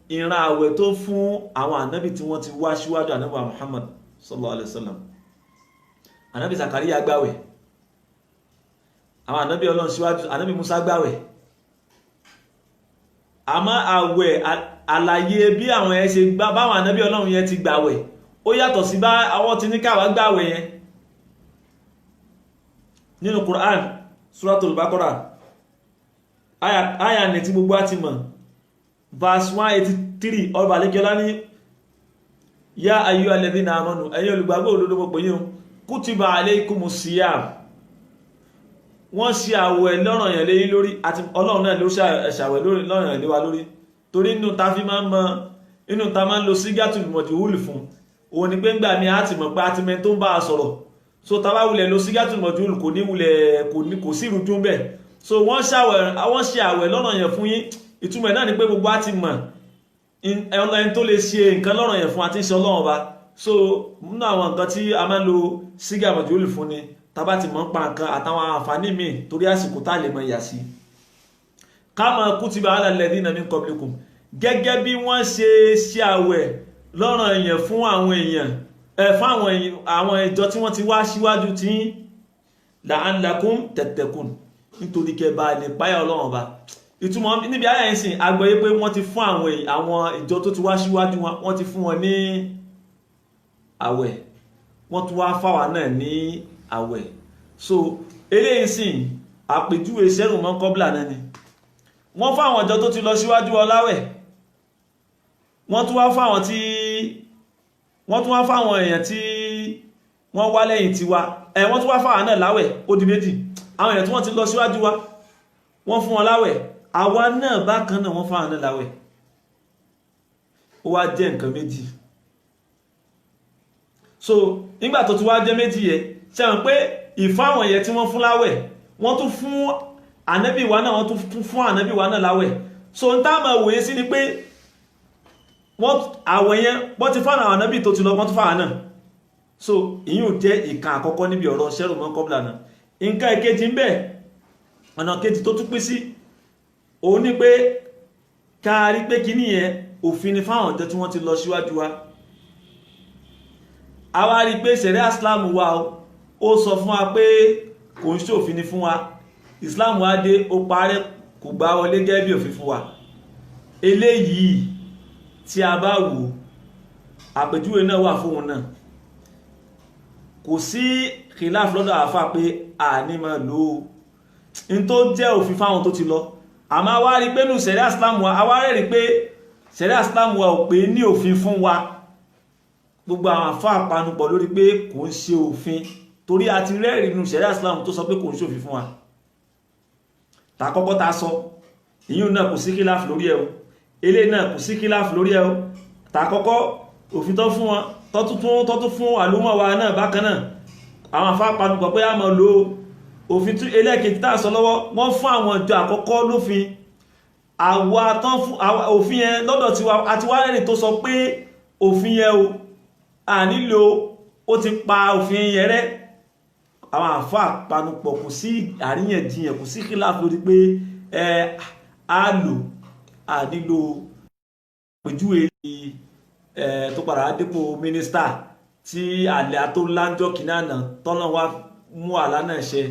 ìran àwẹ̀ tó fún àwọn ànábì tí wọ́n ti wá síwájú ànábì wa Muhammad sallallahu alaihi wasallam ànábì Zakariya gbàwẹ̀ àwọn ànábì Ọlọ́run síwájú ànábì Musa gbàwẹ̀ àmọ́ àwẹ̀ àlàyé bí àwọn ẹ̀ ṣe gbà báwọn ànábì Ọlọ́run yẹn ti gbàwẹ̀ ó yàtọ̀ sí bá àwọn tí ní káwà gbàwẹ̀ yẹn nínú Qur'an Suratul Baqarah àyà ní tí gbogbo àti mọ̀ verse 183 ọba lẹ́kẹ́lá ní yá ayyuhal ladhina amanu ẹ̀yin olùgbàgbọ́ òdodo mọ̀ pé yín kútìbà alaykumus siyam wọ́n ṣe àwẹ̀ lọ́ranyàn lé lórí àti Ọlọ́run náà ló ṣàwẹ̀ lọ́ranyàn lé wa lórí torí inú ta fi máa ń mọ inú ta máa ń lo sígátùl majhul fún òun ni pé ń gbà mí á ti mọ̀ pé á ti mẹ́ tó ń bá a sọ̀rọ̀ so ta bá wulẹ̀ lo sígátùl majhul kò ní wulẹ̀ kò sí ìrújú bẹ́ẹ̀ so wọ́n ṣe àwẹ̀ lọ́ranyàn fún yín ìtumọ̀ náà ni pé gbogbo á ti mọ̀ ẹni tó lè ṣe nǹkan lọ́ranyàn fún àti ṣe Ọlọ́run ọba so nínú àwọn nǹkan tí a máa ń lo sígátùl majhul fún ni tàbá ti mọ̀ ń pa nǹkan àtàwọn àǹfààní míì torí àsìkò tá lè mọ̀ ìyà sí kama kutiba ala alladhina min qablikum gẹ́gẹ́ bí wọ́n ṣe àwẹ̀ lọ́ranyàn fún àwọn èèyàn fún àwọn ìjọ tí wọ́n ti wá síwájú tí la'allakum tattaqun nítorí kẹ́ bá lè páyà Ọlọ́run Ọba ìtumọ̀ níbi ayà yìí sìn agbọ́yé pé wọ́n ti fún àwọn ìjọ tó ti wá síwájú wọ́n ti fún wọn ní àwẹ̀ wọ́n tún wá fáwa náà ní àwẹ̀ so eléyìí sìn àpèjúwe sẹ́rù mọ́ kọ́bílà náà ni wọ́n fáwọn ọjọ́ tó ti lọ síwájú ọláwẹ̀ wọ́n tún wá fáwọn èèyàn tí wọ́n wá lẹ́yìn tiwa wọ́n tún wá fáwọn náà láwẹ̀ ó di méjì àwọn èèyàn tí wọ́n ti lọ síwájú wa wọ́n fún wọn láwẹ̀ àwa náà bákan náà wọ́n fáwọn náà láwẹ̀ ó wá jẹ́ nǹkan méjì so nígbà tó ti wá jẹ́ méjì yẹ ṣẹ́wọ̀n pé ìfáwọn èèyàn tí wọ́n fún láwẹ̀ wọ́n tún fún ànábì wa náà wọ́n tún fún ànábì wa náà láwẹ̀ so n táàmà wòye sí ni pé wọ́n àwẹ̀ yẹn bọ́ ti fáwọn ànábì tó ti lọ wọ́n tún fáwọn náà so ìyún jẹ́ ìkan àkọ́kọ́ níbi ọ̀rọ̀ sẹ́rù mọ́ kọ́bílà náà nǹkan èkejì ń bẹ ọ̀nà kejì tó tún pín sí òun ni pé káàrí pé kíní yẹn òfin ni fáwọn ọ̀dọ́ tí wọ́n ti lọ síwájú wa a wá rí pé ṣẹ̀ríà Islam wa ó sọ fún wa pé kò ń ṣòfin ni fún wa Islam wá dé ó parẹ́ kò gbá wọlé gẹ́gẹ́ bí òfin fún wa eléyìí tí a bá wò àpèjúwe náà wà fún wọn náà kò sí khilaf lọ́dọ̀ àfà pé a ní máa lò ó in tó jẹ́ òfin fáwọn tó ti lọ àmọ́ wá rí pé nù ṣẹ̀ríà Islam wa a wá rí pé ṣẹ̀ríà Islam wa ò pé ní òfin fún wa gbogbo àwọn àfà panupọ̀ lórí pé kò ń ṣe òfin torí a ti rẹ́rìí nù ṣẹ̀ríà Islam tó sọ pé kò ń ṣe òfin fún wa ta kọ́kọ́ ta sọ ìyún náà kò sí kíláàfù lórí ẹ̀ o ilé náà kò sí kíláàfù lórí ẹ̀ o ta kọ́kọ́ òfin tó fún wọn tọ́tún fún àlúmọ̀ wa náà bákan náà àwọn afápanupọ̀ pé a mọ̀ lo òfin tí ẹlẹ́kejì tá sọ lọ́wọ́ wọ́n fún àwọn ìjọ àkọ́kọ́ lófin òfin yẹn lọ́dọ̀ tiwa àti wá rẹ̀ tó sọ pé òfin yẹn o a nílò ó ti pa òfin yẹn rẹ́ àwọn àfáà panupọ̀ kò sí àríyànjiyàn kò sí kíláàfù lórí pé a lò a nílò pẹ̀júwe tó padà dípò mínísítà tí àlẹ́ àtó láńjọ́ kìnnà tọ́nà wá mú àlá náà ṣe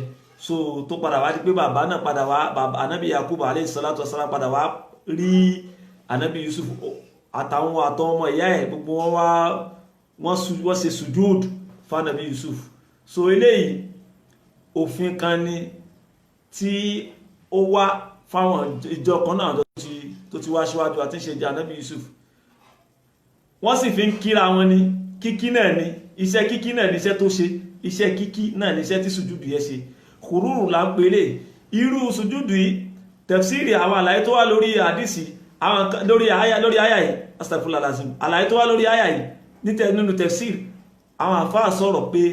so tó padà wá di pé bàbá náà padà wá anábì Yakubu alayhi salatu wassalam padà wá rí anábì Yusuf àtàwọn ọmọ ìyá ẹ̀ gbogbo wọ́n ṣe sùjúd fún anábì Yusuf so eléyìí òfin kan ni tí ó wá fáwọn ìjọ kan náà tó ti wá síwájú àti ṣe jẹ́ anábì Yusuf wọ́n sì fi ń kíra wọn ní kíkí náà ni iṣẹ́ kíkí náà ní iṣẹ́ tó ṣe iṣẹ́ kíkí náà ní iṣẹ́ tí sùjúdù yẹ ṣe kùrúrù là ń pèlè irú sùjúdù yìí tafsiri àwọn àlàyé tó wá lórí àdìsí lórí àyà yìí astaghfirullah lazim àlàyé tó wá lórí àyà yìí nínú tafsiri àwọn àfáà sọ̀rọ̀ pé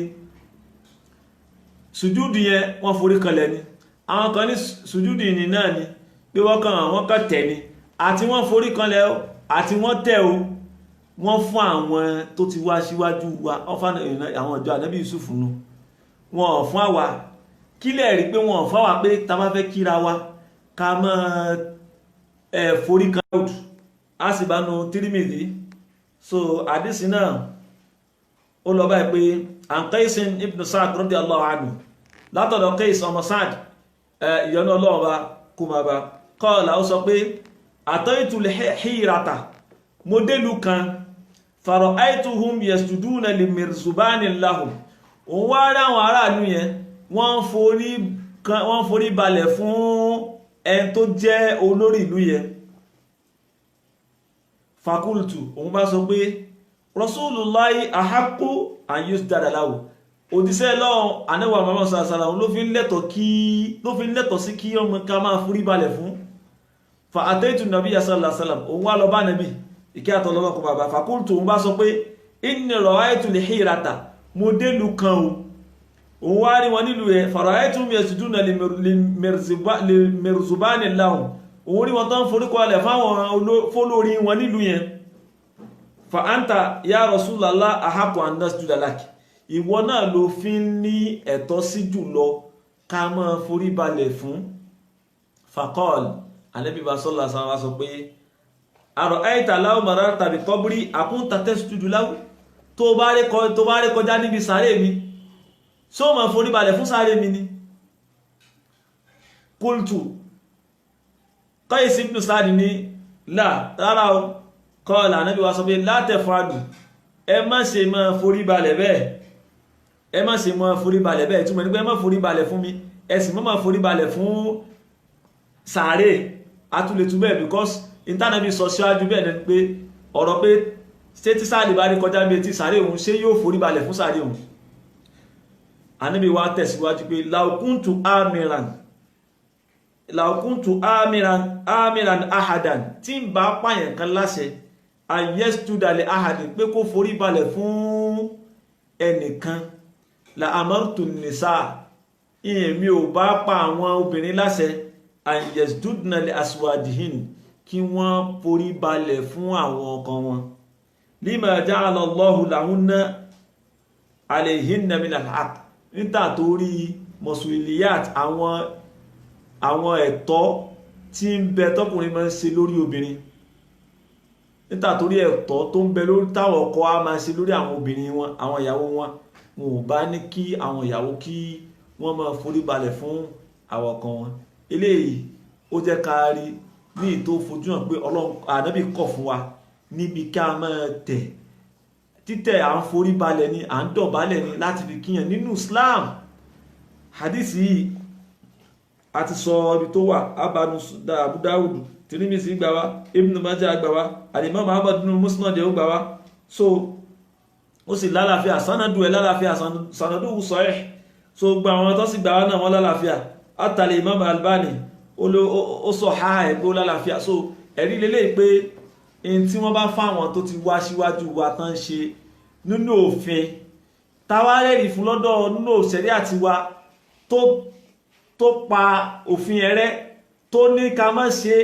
sùjúdù yẹn wọ́n forí kanlẹ̀ ni àwọn kan ní sùjúdù ní náà ni pé wọ́n kàn tẹ̀ ni àti wọ́n forí kanlẹ̀ àti wọ́n tẹ̀ o wọ́n fún àwọn tó ti wá síwájú wa àwọn ìjọ ànábì Yusuf nù wọ́n fún àwa kílẹ̀ rí pé wọ́n fún àwa pé ta bá fẹ́ kíra wa ká mọ́ forí kanlẹ̀ a sì bá nu Tirmidhi so àdísì náà ó lọ báyìí pé an Qais ibn Sa'd radiyallahu anhu látọ̀dọ̀ Qais ọmọ Sa'd ìyọ́nà Ọlọ́run bá kú ma bá qala ó sọ pé ataitu al-hirata mo délù kan fara'aytuhum yasjuduna limirzubani lahum òun wá rí àwọn aráàlú yẹn wọ́n forí balẹ̀ fún ẹni tó jẹ́ olórí ìlú yẹn fakultu òun bá sọ pé Rasulullahi ahaqqu an yusjada lahu òdíṣẹ́ lọ́wọ́ Ànábì Muhammad sallallahu alaihi wasallam ló fi ń lẹ́tọ̀ sí kí ọmọ ká máa forí balẹ̀ fún fa ataitu nabiyya sallallahu alaihi wasallam òun wá lọ bá nàbí ìkẹ́ àtọ̀lọ́lọ́kọ̀ bàbá fakultu òun bá sọ pé inni ra'aytu al-hirata mo délu kan òun wá rí wọn nílùú ẹ̀ fara'aytu yasjuduna li mirzubani lahum òun rí wọn tán foríkọ alẹ̀ fáwọn fólórí wọn nílùú yẹn fa anta ya Rasulallah ahaqqu an nasjuda laki ìwọ náà ló fi ní ẹ̀tọ́ sí jùlọ ká máa forí balẹ̀ fún faqal Ànábì sallallahu alaihi wasallam sọ pé ara'ayta law mararta bi qabri akunta tasjudu lahu tó bá rí kọjá níbi sàréè mi ṣó máa forí balẹ̀ fún sàréè mi ni qultu Qais ibn Sa'd ní la rárá o qala Ànábì wa sọ pé la taf'alu ẹ má ṣe máa forí balẹ̀ bẹ́ẹ̀ ẹ má ṣe máa forí balẹ̀ bẹ́ẹ̀ túmọ̀ ní pé ẹ má forí balẹ̀ fún mi ẹ sì má forí balẹ̀ fún sàréè atúlẹ̀tú bẹ́ẹ̀ because ìntánàbí sọ síwájú bẹ́ẹ̀ ni pé ọ̀rọ̀ pé ṣé tí sáàlì bá rí kọjá bí etí sàréè òun ṣé yóò forí balẹ̀ fún sàréè òun Ànábì wa tẹ̀síwájú pé law kuntu amiran ahadan tí ń bá pààyàn kan láṣẹ ayyestuda li ahadin pé kó forí balẹ̀ fún ẹnìkan la amartu nisa ìyẹ̀mí ò bá pa àwọn obìnrin láṣẹ ayestudna li aswadihin kí wọ́n forí balẹ̀ fún àwọn ọkọ wọn lima ja'ala Allahu lahunna alayhinna min al-haqq nítorí mọ̀sùlìyàt àwọn ẹ̀tọ́ tí ń bẹ tọkùnrin máa ń ṣe lórí obìnrin nítorí ẹ̀tọ́ tó ń bẹ lórí táwọn ọkọ á máa ṣe lórí àwọn obìnrin wọn àwọn ìyàwó wọn ò bá ní kí àwọn ìyàwó kí wọ́n máa forí balẹ̀ fún àwọn ọkọ wọn eléyìí ó jẹ́ ká rí ní ìtò fojú hàn pé Ọlọ́run Ànábì kọ̀ fún wa níbi ká máa títẹ̀ à ń forí balẹ̀ ni à ń dọ̀bálẹ̀ ni láti fi kíyàn nínú Islam hadith yìí a ti sọ ibi tó wà Abu Dawud Tirmidhi gbà wá Ibn Majah gbà wá Al-Imam Ahmad nínú Musnad ó gbà wá so ó sì lálàáfíà sanadu ẹ̀ lálàáfíà sanadu sahih so gba àwọn tó sì gbà wá náà wọ́n lálàáfíà àtàlẹ̀ Imam Albani ó sọ ha ẹgbẹ́ lálàáfíà so ẹ̀rí lélẹ̀ pé in tí wọ́n bá fáwọn tó ti wá síwájú wa tán ṣe nínú òfin tawárẹ̀rì fún lọ́dọ̀ nínú òṣèré àti wa tó pa òfin ẹ̀rẹ́ tó ní ká má ṣe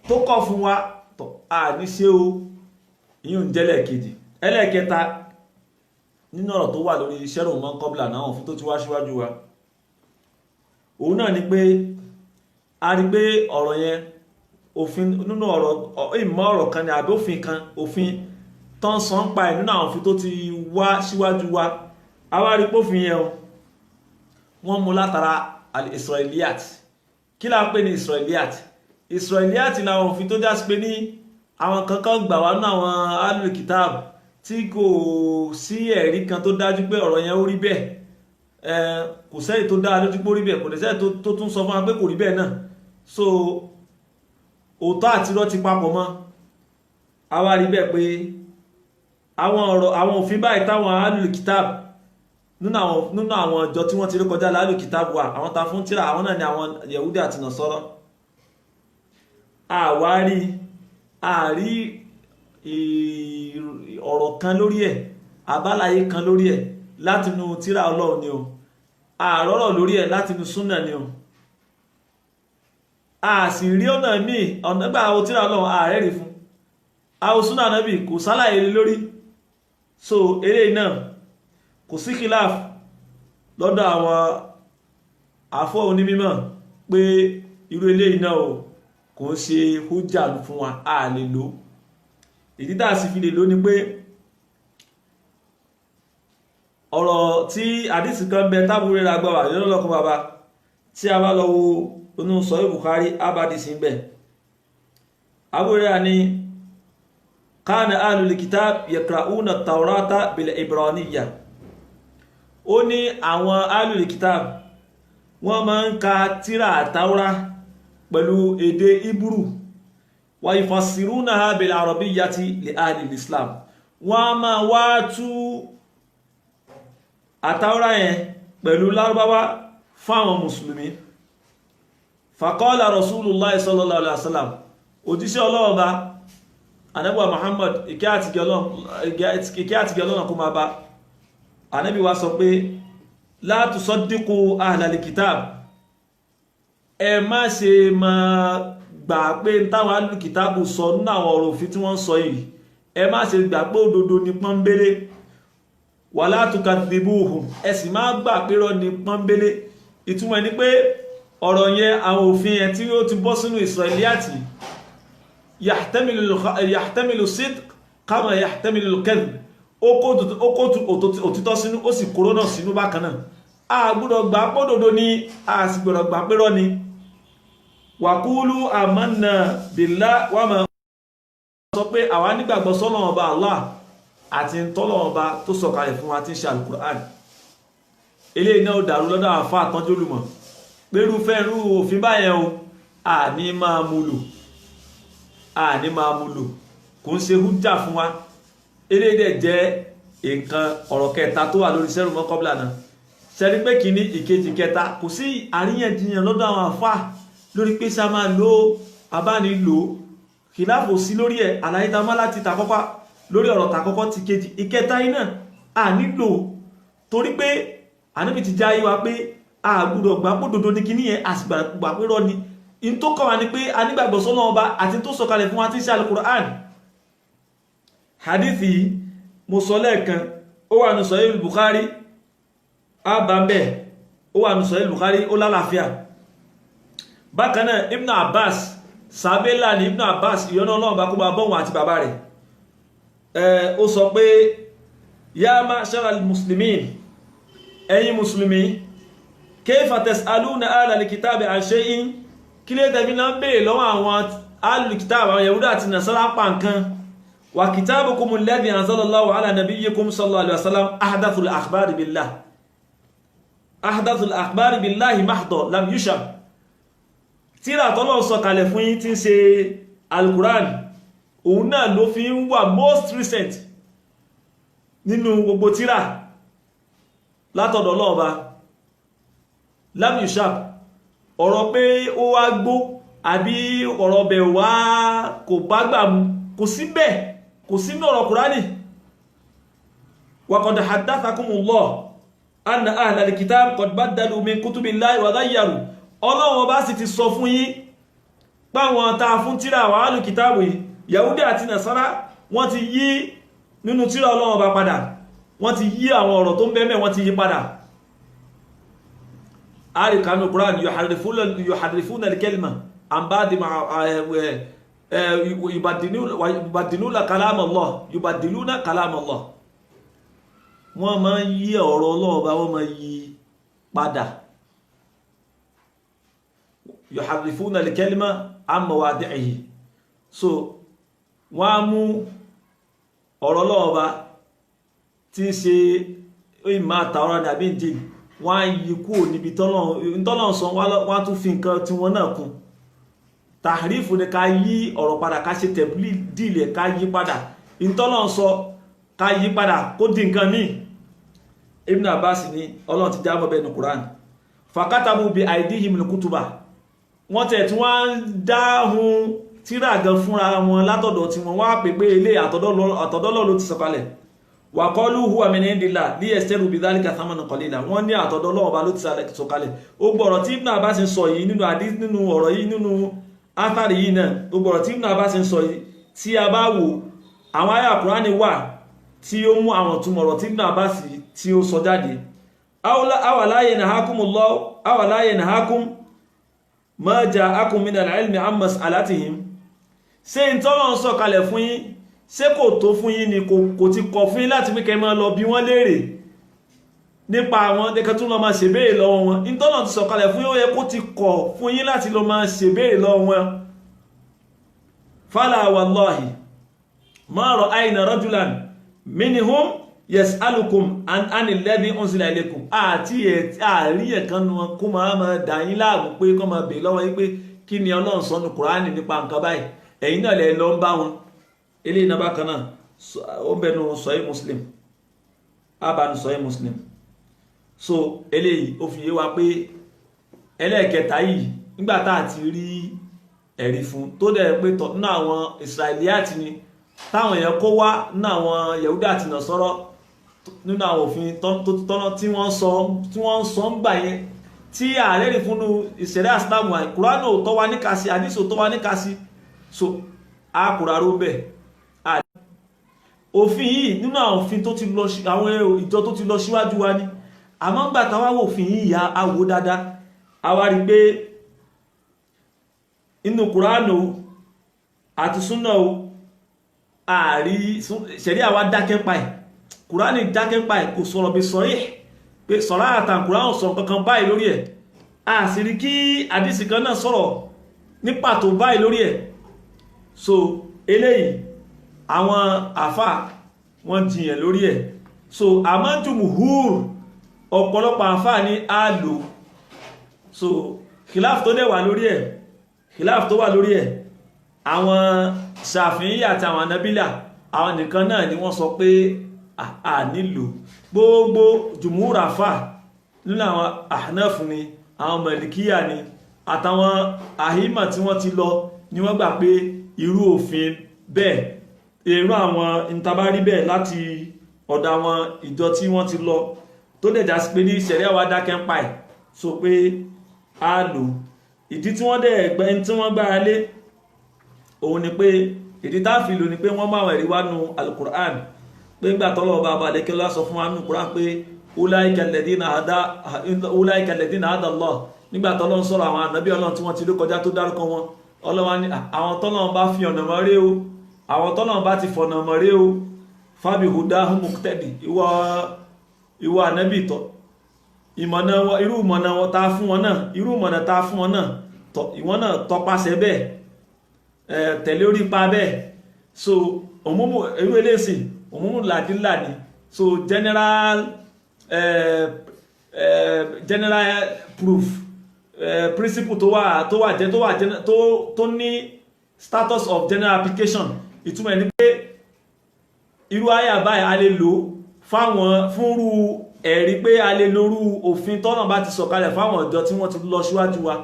tó kọ̀ fún wa ní ṣe o ìyún jẹ́lẹ̀ kejì ẹlẹ́ẹ̀kẹta nínú ọ̀rọ̀ tó wà lórí iṣẹ́ rùn mọ́ kọ́bílà náà fún tó ti wá síwájú wa òun náà ni pé a rí pé ọ̀rọ̀ yẹn òfin nínú ọ̀rọ̀ ìmọ̀ ọ̀rọ̀ kan ní àbí òfin kan òfin tán sọ ń pa ẹ̀ nínú àwọn òfin tó ti wá síwájú wa a wá rí pófin yẹn wọ́n mú látara al-Israeliyat kí la ń pè ní Israeliyat làwọn òfin tó jásí pé ní àwọn kankan gbà wá nínú àwọn ahlul kitab tí kò sí ẹ̀rí kan tó dájú pé ọ̀rọ̀ yẹn ó rí bẹ́ẹ̀ kò sẹ́yìn tó dáa lójú pé ó rí bẹ́ẹ̀ kò lè sẹ́yìn tó tún sọ fún wa pé kò rí bẹ́ẹ̀ náà so òótọ́ àti irọ́ ti papọ̀ mọ́ a wá rí bẹ́ẹ̀ pé àwọn òfin báyìí táwọn ahlul kitab nínú àwọn ọjọ́ tí wọ́n ti rí kọjá ahlul kitab wà àwọn ta fún tíra àwọn náà ni àwọn Yahudi àti Nasara àwárí ọ̀rọ̀ kan lórí ẹ̀ àbálàyé kan lórí ẹ̀ látinú tíra Ọlọ́run ni o àrọ́rọ̀ lórí ẹ̀ látinú súnà ni o a sì rí ọ̀nà míì ọ̀nà gbà àwọn tíra Ọlọ́run ààrẹ rí fún àwọn súnà Ànábì kò sálàyé lórí so eré náà kò sí khilaf lọ́dọ̀ àwọn àfọ́ onímímọ̀ pé irú eléyìí náà o kò ń ṣe hujja fún wa a lè lò ìdí tá a sì fi lè lò ní pé ọ̀rọ̀ tí àdísì kan bẹ tábúrẹ́ ra gbọ́wà lọ́lọ́kọ́ bàbá tí a bá lọ wo inú Sahih Bukhari abadisi ń bẹ abúrẹ́ ni kana ahlul kitab yaqra'una at-taurata bil ibraniyya ó ní àwọn ahlul kitab wọ́n máa ń ka tírà àtàwọ́rá pẹ̀lú èdè Hebrew wa yufassirunaha bil arabiyyati li ahli al-islam wọ́n máa wá tú àtàwọ́rá yẹn pẹ̀lú lárúbáwá fún àwọn mùsùlùmí. Faqala Rasulullah sallallahu alaihi wasallam, òjíṣẹ́ Ọlọ́run bá Ànábì wa Muhammad ìkẹ́ àti gẹ́ Ọlọ́run kó máa bá, Ànábì wa sọ pé la tusaddiqu ahlal kitab, ẹ má ṣe máa gbà pé táwọn ahlul kitab sọ nínú àwọn ọ̀rọ̀ òfin tí wọ́n sọ yìí, ẹ má ṣe gbà pé òdodo ni pọ́nbélé. Wala tukadhibuhum, ẹ sì má gbà pé irọ́ ni pọ́nbélé. Ìtumọ̀ ni pé ọ̀rọ̀ yẹn àwọn òfin yẹn tí ó ti bọ́ sínú Israiliyati yahtamilu sidq kama yahtamilu kadhib, ó kó òtítọ́ sínú ó sì kúrò náà sínú bákan náà. A gbọ́dọ̀ gbà pé òdodo ni, a sì gbọ́dọ̀ gbà pé irọ́ ni. Wa qulu amanna billah wa ma, sọ pé àwa nígbàgbọ́ sọ́lọ́run ọba Allah àti tọ́lọ́run ọba tó sọ̀kalẹ̀ fún wa tí ń ṣe Al-Qur'an. Eléyìí náà ó dàrú lọ́dọ̀ àwọn àfáà àtọ́jú olùmọ̀ pẹ̀rúfẹ́ irú òfin báyẹn o, a ní máa mú lò, kò ń ṣe hujja fún wa. Eléyìí dẹ̀ jẹ́ nǹkan ọ̀rọ̀ kẹta tó wà lórí sẹ́rù mọ́kọ́bílà náà. Ṣẹ́rí pé kìíní ìkejì kẹta kò sí àríyànjiyàn lọ́dọ̀ àwọn àfáà lórí pé sá máa lò abáni lò, kìláàfò sí lórí ẹ̀. Àlàyé ta máa láti takọ́kọ́ lórí ọ̀rọ̀ takọ́kọ́ ti kejì. Ìkẹta iná a nílò, torí pé Ànábì ti já yíwa pé a gbọ́dọ̀ gbà pé òdodo ní kíní yẹn, a sì gbà pé irọ́ ni. In tó kọ́ wa ni pé a nígbàgbọ́ sọ́lọ́run ọba àti tó sọ̀kalẹ̀ fún wa tí ń ṣe Al-Qur'an. Hadithi mo sọ lẹ́ẹ̀kan, ó wà ní Sahih al-Bukhari, àbámbẹ̀ ó wà ní Sahih al-Bukhari, ó lálàáfíà. Bákan náà Ibn Abbas, sàbẹ́lá ní Ibn Abbas, ìyọ́nà Ọlọ́run bá kó bá bọ́wọ̀n àti bàbá rẹ̀, ó sọ pé ya ma'sharal muslimin, ẹ̀yin musulmi, kayfa tas'aluna ahlal kitabi an shay'in, kí lè tẹ̀bí náà bèèrè lọ́wọ́ àwọn ahlul kitab, àwọn Yahuda àti Nasara pa nǹkan. Wa kitabukum alladhi anzalallahu ala nabiyyikum sallallahu alaihi wasallam ahdathul akhbari billahi mahdha lam yushab. Tírà t'Ọlọ́run sọ kalẹ̀ fún yín tí ń ṣe Al-Qur'an, òun náà ló fi ń wà most recent nínú gbogbo tírà látọ̀dọ̀ Ọlọ́run bá. Lam yushab, ọ̀rọ̀ pé ó wá gbó àbí ọ̀rọ̀ bẹ̀ wá kò bá gbà mú, kò sí bẹ́ẹ̀, kò sí ní ọ̀rọ̀ Kùránì. Wa qad haddathakumullah anna ahlal kitab qad baddalu min kutubillahi wa ghayyaru, Ọlọ́run bá sì ti sọ fún yín páwọn ta fún tírà àwọn ahlul kitab yìí, Yahudi àti Nasara, wọ́n ti yí nínú tírà Ọlọ́run bá padà, wọ́n ti yí àwọn ọ̀rọ̀ tó ń bẹ́ẹ̀ wọ́n ti yí padà. Ari kanu Quran yuharrifuna al-kalima an ba'di ma yubaddiluna kalam Allah, yubaddiluna kalam Allah. Wọ́n máa yí ọ̀rọ̀ Ọlọ́run bá, wọ́n máa yí padà. Yuharrifuna al-kalima an mawadi'ihi, so wọ́n mú ọ̀rọ̀ Ọlọ́run bá tí ń ṣe ìmá Tawrah ní àbí Injil, wọ́n yí kúrò níbi tọ́lọ́run sọ, wọ́n tún fi nǹkan tí wọ́n náà kún. Tàhrífù ní ká yí ọ̀rọ̀ padà, ká ṣe tẹ̀bdílẹ̀, ká yí padà. Ìtọ́lọ́run sọ ká yí padà kó di nǹkan míì. Ibn Abbas ní Ọlọ́run ti jábọ̀ bẹ́ẹ̀ ní Qur'an. Fakatabu bi aidihim al-kutuba, wọ́n tẹ̀ tí wọ́n dáhùn tírà gan fúnra wọn látọ̀dọ̀ tí wọ́n wá pè pé ilé àtọ̀dọ́lọ́ ló ti sọ̀kalẹ̀. Wa qalu huwa min indillah liyashtaru bidhalika thamanan qalila, wọ́n ní àtọ̀dọ́lọ́ ọba ló ti sọ̀kalẹ̀. Ó gbọ́rọ̀ tí Ibn Abbas ń sọ yìí nínú hadith, nínú ọ̀rọ̀ yìí, nínú athari yìí náà, ó gbọ́rọ̀ tí Ibn Abbas ń sọ yìí, tí a bá wò àwọn àyà Kùránì wà tí ó mú àwọn túmọ̀rọ̀ tí Ibn Abbas tí ó sọ jáde. Awala yanhakum ma ja'akum min al-ilmi an mas'alatihim, ṣé ń tọ́lọ́run sọ kalẹ̀ fún yín, ṣé kò tó fún yín ni, kò ti kọ̀ fún yín láti pé kẹ́ máa lọ bí wọ́n léèrè nípa àwọn ẹ̀kẹ́ tún lọ máa ṣèbéèrè lọ́wọ́ wọn. In tọ́lọ́run ti sọ kalẹ̀ fún yín, ó yẹ kó ti kọ̀ fún yín láti lọ máa ṣèbéèrè lọ́wọ́ wọn. Fala wallahi ma ra'ayna rajulan minhum yas'alukum an alladhi unzila ilaykum, àti àrí ẹ̀kan wọn kó máa dà yín láàmú pé kó máa bèèrè lọ́wọ́ yín pé kí ni Ọlọ́run sọ ní Kùránì nípa nǹkan báyìí, ẹ̀yin náà lè lọ ń bá wọn. Eléyìí náà bákan náà ó bẹnu Sahih Muslim, abanu Sahih Muslim. so eléyìí ó fi yé wa pé ẹlẹ́ẹ̀kẹta yìí nígbà tá a ti rí ẹ̀rí fún tó dẹ̀ pé tọ̀ nínú àwọn Israeliat ni táwọn èèyàn kó wá nínú àwọn Yahuda àti Nasara nínú àwọn òfin tọ́nà tí wọ́n sọ ń gbà yẹn tí ààrẹ rí fún ìṣẹ̀lẹ̀ Islam wa Kùránì ò tọ́ wa níkàsí àdísì ò tọ́ wa níkàsí so a kùrà ró bẹ̀ òfin yìí nínú àwọn òfin tó ti lọ àwọn ìjọ tó ti lọ síwájú wa ni àmọ́ ń gbà táwa wò òfin yìí ya awò dáadáa a wá rí pé inú Kùránì àti súnà ààrí ṣẹ̀rí àwa dákẹ́ pa ẹ̀ Kùránì dákẹ́ pa ẹ̀ kò sọ̀rọ̀ bí sọ́yẹ̀ pé sọ̀rọ̀ àtàn Kùránì sọ̀rọ̀ kankan báyìí lórí ẹ̀ a sì rí kí àdísì kan náà sọ̀rọ̀ ní pàtó báyìí lórí ẹ̀ so eléyìí àwọn àfà wọ́n jiyàn lórí ẹ̀ so àmọ́ jùmùhúr ọ̀pọ̀lọpọ̀ àfà ní àlò so khilaf tó dẹ̀ wà lórí ẹ̀ khilaf tó wà lórí ẹ̀ àwọn Ṣàfi'í àti àwọn Hanabila àwọn nìkan náà ni wọ́n sọ pé a nílò gbogbo jùmúrà fà nínú àwọn Ahnaf ni àwọn Malikiya ni àtàwọn àhímà tí wọ́n ti lọ ni wọ́n gbà pé irú òfin bẹ́ẹ̀ irú àwọn ìtabárí bẹ́ẹ̀ láti ọ̀dọ̀ àwọn ìjọ tí wọ́n ti lọ tó dẹ̀já sí pé ní ṣẹ̀ríà wa dákẹ́ ń pa ẹ̀ so pé a lò ìdí tí wọ́n dẹ̀ gbẹ́ tí wọ́n gbára lé òun ni pé ìdí tá fi lò ní pé wọ́n máa ẹ̀rí wá nu Al-Qur'an pé ńgbà tọ́lọ̀ bá bá lẹ́kẹ́ lọ́sọ fún wa nu Qur'an pé ulaika alladhina hada Allah nígbà tọ́lọ̀ ń sọ̀rọ̀ àwọn ànábì Ọlọ́run tí wọ́n ti lé kọjá tó dárúkọ wọn Ọlọ́run ní àwọn tọ́lọ̀ bá fi ọ̀nà mọ́ rí o àwọn tọ́lọ̀ bá ti fọ̀nà mọ́ rí o fabi hudahum muqtadi ìwọ ànábì tọ́ ìmọ̀nà irú ìmọ̀nà wọn ta fún wọn náà irú ìmọ̀nà ta fún wọn náà ìwọ́n náà tọpasẹ̀ bẹ́ẹ̀ tẹ̀lé orí pa bẹ́ẹ̀ so òmúmù irú eléyìí òmúmù làdílà ni so general proof principle tó ní status of general application ìtumọ̀ ẹni pé irú àyà báyìí a lè lò fúnrú ẹ̀rí pé a lè lórú òfin tọ́nà bá ti sọ̀kalẹ̀ fáwọn ọ̀dọ́ tí wọ́n ti lọ síwájú wa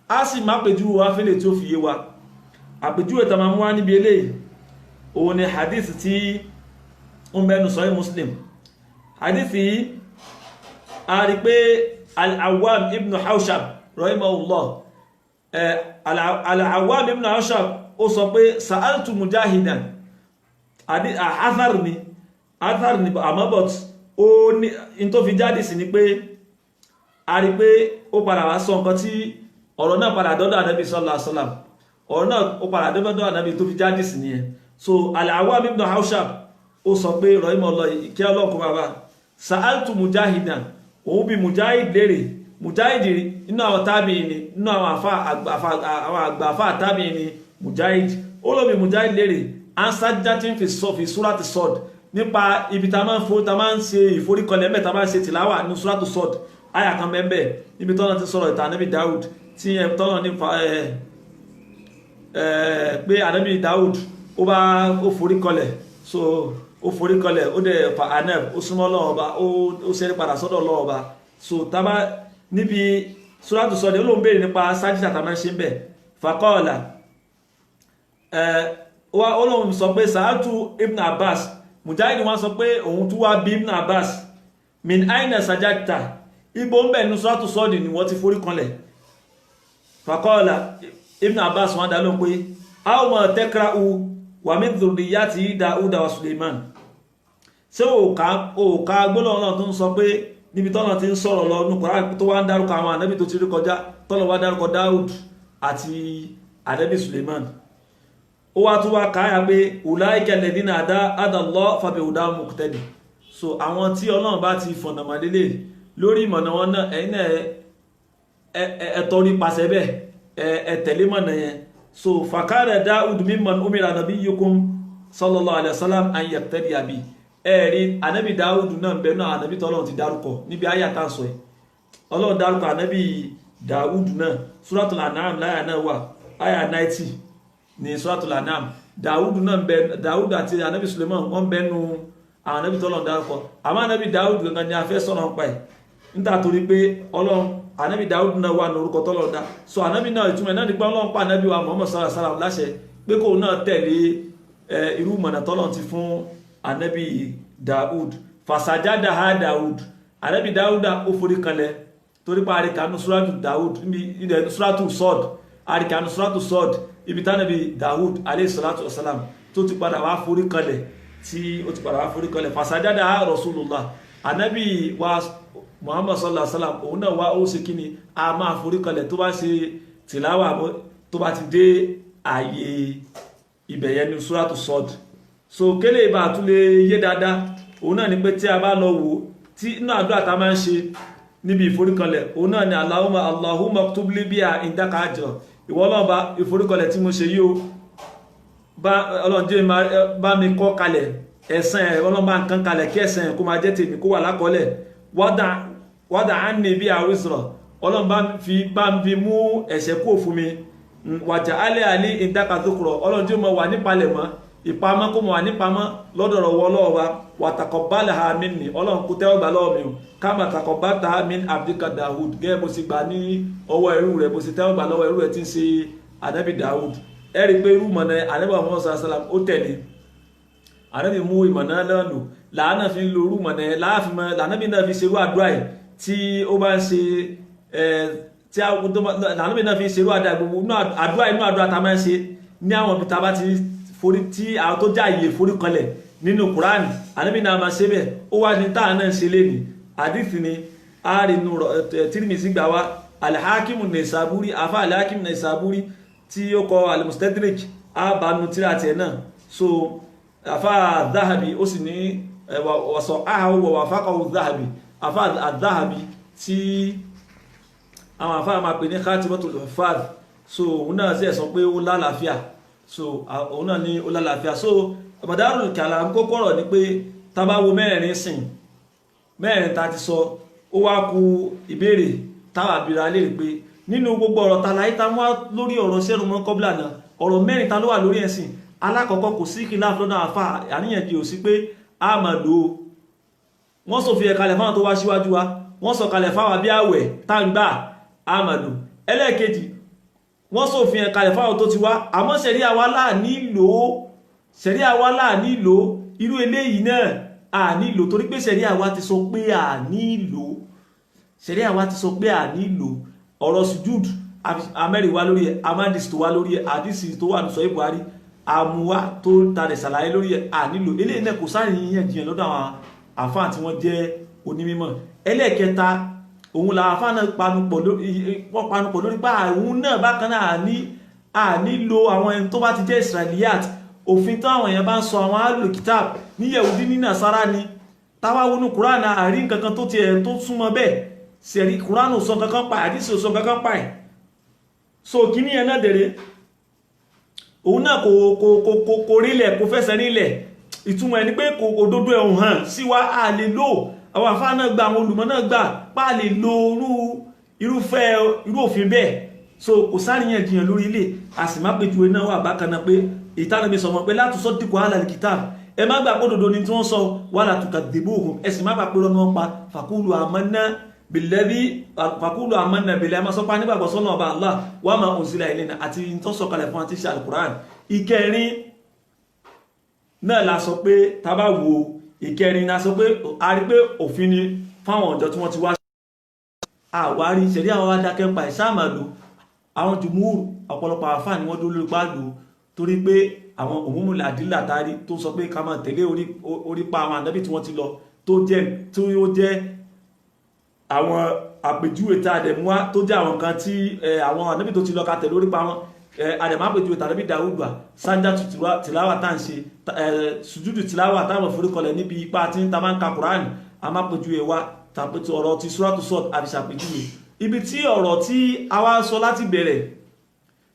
a sì má pèjú wa fẹ́lẹ̀ tí ó fi yé wa àpèjúwe tá máa mú wá níbi eléyìí òun ni hadith tí ó ń bẹnu Sahih Muslim hadith yìí a rí pé Al-Awwam ibn Hawshab rahimahullah Al-Awwam ibn Hawshab ó sọ pé sa'altu Mujahidan athar ni amabot ó ní in tó fi jáde sí ni pé a rí pé ó padà wá sọ nǹkan tí ọ̀rọ̀ náà padà dọ́dọ̀ Ànábì sallallahu alaihi wasallam ọ̀rọ̀ náà ó padà dọ́dọ̀ Ànábì tó fi jáde sí nìyẹn so Al-Awwam ibn Hawshab ó sọ pé rahimahullah ìkẹ́ ọlọ́kùn bàbá sa'altu Mujahidan òun bí Mujahid lérè Mujahid inú àwọn tábìí ni inú àwọn àgbàfà tábìí ni Mujahid ó lọ bí Mujahid lérè ansajjatin fi surati Sad nípa ibi ta máa ń ṣe ìforíkọlẹ̀ mẹ́ta máa ń ṣe tìláwà ní suratu Sad àyà kan bẹ́ẹ̀ níbi tọ́nà ti sọ̀rọ̀ ìtàn Ànábì Dáúd tí tọ́nà ní pé Ànábì Dáúd ó foríkọlẹ̀ so ó foríkọlẹ̀ ó dẹ̀ fa anab ó súnmọ́ Ọlọ́run Ọba ó ṣẹ́rí padà sọ́dọ̀ Ọlọ́run Ọba so tábà níbi suratu Sad ó ló ń béèrè nípa sájídà tá máa ń ṣe ń bẹ̀ faqala ó lóun sọ pé sa'atu Ibn Abbas Mujahid wọ́n sọ pé òun tún wá bí Ibn Abbas min aina sajadta ibo ń bẹ̀ ní suratu Sad ni wọ́n ti forí kanlẹ̀ faqala Ibn Abbas wọ́n dá lóhùn pé aw ma takra'u wa min dhurriyyati Dauda wa Suleiman ṣé òkà gbólóhùn náà tó ń sọ pé níbi tọ́nà ti ń sọ̀rọ̀ lọ ní Kùránì tó wá ń dárúkọ àwọn ànábì tó ti rí kọjá tọ́nà wá dárúkọ Dáúd àti ànábì Suleiman ó wá tún wá káyà pé ulaika alladhina hada Allah fabi hudahum muqtadi so àwọn tí Ọlọ́run bá ti fọ̀nà màdélé lórí ìmọ̀nà wọn náà ẹ̀yin náà ẹ̀tọ́rí pàṣẹ bẹ́ẹ̀ ẹ̀tẹ̀lé mọ̀nà yẹn so fakara Dáúd mimman umira nabiyyukum sallallahu alaihi wasallam an yaqtadiya bi ẹ̀rí ànábì Dáúd náà ń bẹ náà ànábì tọ́lọ́run ti dárúkọ níbi àyà tá ń sọ ẹ̀ Ọlọ́run dárúkọ ànábì Dáúd náà Suratul An'am láyà náà wà àyà 90 ní Suratul An'am Dáúd náà ń bẹ Dáúd àti ànábì Suleiman wọ́n ń bẹ nu àwọn ànábì tọ́lọ́run dárúkọ àmọ́ ànábì Dáúd gangan ni a fẹ́ sọ̀rọ̀ nípa ẹ̀ níta torí pé ọlọ́run ànábì Dáúdù náà wà ní orúkọ tọ́lọ́run dá so ànábì náà ìtumọ̀ náà nípa ọlọ́run pa ànábì wa Muhammad sallallahu alaihi wasallam láṣẹ pé kó náà tẹ̀lé irú mọ̀nà tọ́lọ́run ti fún ànábì Dáúdù fasajada ha Dáúdù ànábì Dáúdù ó forí kanlẹ̀ torí pa àríkànú suratu Dáúdù níbi suratu Sọ́d àríkànú suratu Sọ́d ibi tánàbì Dáúdù alayhi salatu wasalam tó ti padà wá forí kanlẹ̀ fasajada ha Rasulullah ànábì wa Muhammad sallallahu alaihi wasallam òun náà wá ó ṣe kíni a máa forí kanlẹ̀ tó bá ṣe tìláwà tó bá ti dé ààyè ibẹ̀yẹn ní suratu Sọ́d so kélé ìbá tún lè yé dáadáa òun náà ni pé tí a bá lọ wò tí inú àdúrà tá máa ń ṣe níbi ìforíkanlẹ̀ òun náà ni Allahumma ktub li biha indaka ajra ìwọ Ọlọ́run bá ìforíkanlẹ̀ tí mo ṣe yìí o Ọlọ́run jẹ́ bá mi kọ kalẹ̀ ẹ̀san ẹ̀ Ọlọ́run bá nǹkan kalẹ̀ kí ẹ̀san ẹ̀ kó máa jẹ́ tèmi kó wà lákọọ́lẹ̀ wada anni biha wizra Ọlọ́run bá fi mú ẹ̀ṣẹ̀ kó fún mi waj'al li indaka dhukra Ọlọ́run jẹ́ mo wà nípalẹ̀ mọ́ ìpamọ́ kó mọ̀ wà nípamọ́ lọ́dọ̀rọ̀ wọ́ lọ́wọ́ wa wà taqabbalaha minni Ọlọ́run kó tẹ́wọ́ gbà lọ́wọ́ mi o kama taqabbaltaha min abdika Dawud gẹ́gẹ́ bó sì gbà ní ọwọ́ ẹrú rẹ̀ bó sì tẹ́wọ́ gbà lọ́wọ́ ẹrú rẹ̀ tí ń ṣe ànábì Dawud ẹ̀rí pé irú mọ̀nà ànábì Muhammad sallallahu alaihi wasallam ó tẹ̀lé ànábì mú ìmọ̀nà náà lò làánà fi ń lo irú mọ̀nà làánàbì náà fi ṣe irú àdúrà ẹ̀ tí ó bá ń ṣe làánàbì náà fi ń ṣe irú àdúrà gbogbo inú àdúrà tá máa ń ṣe ní àwọn ibi tá bá ti forí tí àwọn tó jáàyè forí kanlẹ̀ nínú Kùránì ànábì náà máa ṣe bẹ́ẹ̀ ó wá ní táà náà ṣe léni àdífì ni àárínú Tirmidhi gbà wá Al-Hakim Naysaburi afá Al-Hakim Naysaburi tí ó kọ Al-Mustadrak àbánu tíra tiẹ̀ náà so afá Dhahabi ó sì ní wàsọ̀ áhàwò wà fákàwò Dhahabi afá Dhahabi tí àwọn afá máa pè ní Khatimatul Huffaz so òun náà sì ẹ̀sọ́ pé ó lálàáfíà so òun náà ní ó lálàáfíà so Madarul Kalam kókọ́rọ̀ ní pé tabawo mẹ́rin sìn mẹ́rin ta ti sọ ó wá kù ìbéèrè táwà bíra lè rí pé nínú gbogbo ọ̀rọ̀ ta láyé ta mọ́ lórí ọ̀rọ̀ sẹ́rù mọ́ kọ́bílà náà ọ̀rọ̀ mẹ́rin ta ló wà lórí ẹ̀sìn alákọ̀ọ́kọ́ kò sí kí láàfin lọ́nà àfà àníyàn kí o sí pé a mà lò ó wọ́n sọ fi ẹ̀kalẹ̀ fáwọn tó wá síwájú wa wọ́n sọ kalẹ̀ fáwọn bí àwẹ̀ táǹgbà a mà lò ẹlẹ́ẹ̀kejì wọ́n sọ fi ẹ̀kalẹ̀ fáwọn tó ti wá àmọ́ ṣẹ̀ríà wa láà nílò irú eléyìí náà a nílò torí pé ṣẹ̀ríà wa ti sọ pé a nílò ọ̀rọ̀ sùjúd amẹ́rì wá lórí ẹ̀ amádìsì tó wá lórí ẹ̀ àdìsì tó wà ní sọ Buhari àmúwá tó tàrẹ̀ sàlàyé lórí ẹ̀ a nílò eléyìí náà kò sáré yíyàn jiyàn lọ́dọ̀ àwọn àfáà tí wọ́n jẹ́ onímímọ̀ ẹlẹ́ẹ̀kẹta òun la àfáà náà panupọ̀ lórí pé àwọn náà bákan náà a nílò àwọn ẹni tó bá ti jẹ́ Israeliyat òfin tó àwọn èèyàn bá ń sọ àwọn alùkítàb ní Yẹ̀húdí ní Nàsárà ni táwáwọnú Kùránì àrí nǹkankan tó ti ẹ̀ tó súnmọ́ bẹ́ẹ̀ sẹ̀rí Kùránì sọ kankan pa àdísì sọ kankan pa ẹ̀ so kí ní ẹ̀nà dẹ̀rẹ̀ òun náà kò rílẹ̀ kò fẹ́sẹ̀ rílẹ̀ ìtumọ̀ ẹni pé kò òdodo ẹ̀hùn hàn sí wa a lè lò àwọn àfáà náà gbà àwọn olùmọ̀ náà gbà pa lè lo irú òfin bẹ́ẹ̀ so kò sáàríyàn jiyàn lórí ilé a sì má pé ju iná wà bákan náà pé ìtànàbí sọmọ pé látò sọ dìkọ̀ alàlìkítàb ẹ má gbà pé òdodo ni tí wọ́n sọ wà látùkà dìbò ohun ẹ sì má gbà pé lọ́nà pa fàkúlù àmánà bìlẹ̀ ẹmà sọpá nígbàgbọ́ sọ́nà ọba Allah wà máa unzila ilayna àti tó sọ̀kalẹ̀ fún àti ṣe Al-Qur'an ìkẹrin náà la sọ pé tàbá wo ìkẹrin la sọ pé a rí pé òfin ni fáwọn ọjọ́ tí wọ́n ti wá àwárí ṣẹ̀rí àwọn adákẹ́ pa ìsáàmà lò àwọn jùmúrù ọ̀pọ̀lọpọ̀ àfáà ni wọ́n dó lórí pàlù torí pé àwọn òmùmùlà àdílà tàrí tó sọ pé ká máa tẹ̀lé orí pa àwọn ànábì tí wọ́n ti lọ tó jẹ́ àwọn àpèjúwe tá àdẹ̀múwá tó jẹ́ àwọn kan tí àwọn ànábì tó ti lọ ká tẹ̀lé orí pa wọn àdẹ̀mú àpèjúwe tàbí Dáúdà sáńjà tìláwà tá ń ṣe sùjúdù tìláwà táwọn foríkọlẹ̀ níbi ipá tí ń ta máa ń ka Kùránì a máa pèjúwe wa tàbí ọ̀rọ̀ ti Suratu Sọ́d àbíṣàpèjúwe ibi tí ọ̀rọ̀ tí a wá sọ láti bẹ̀rẹ̀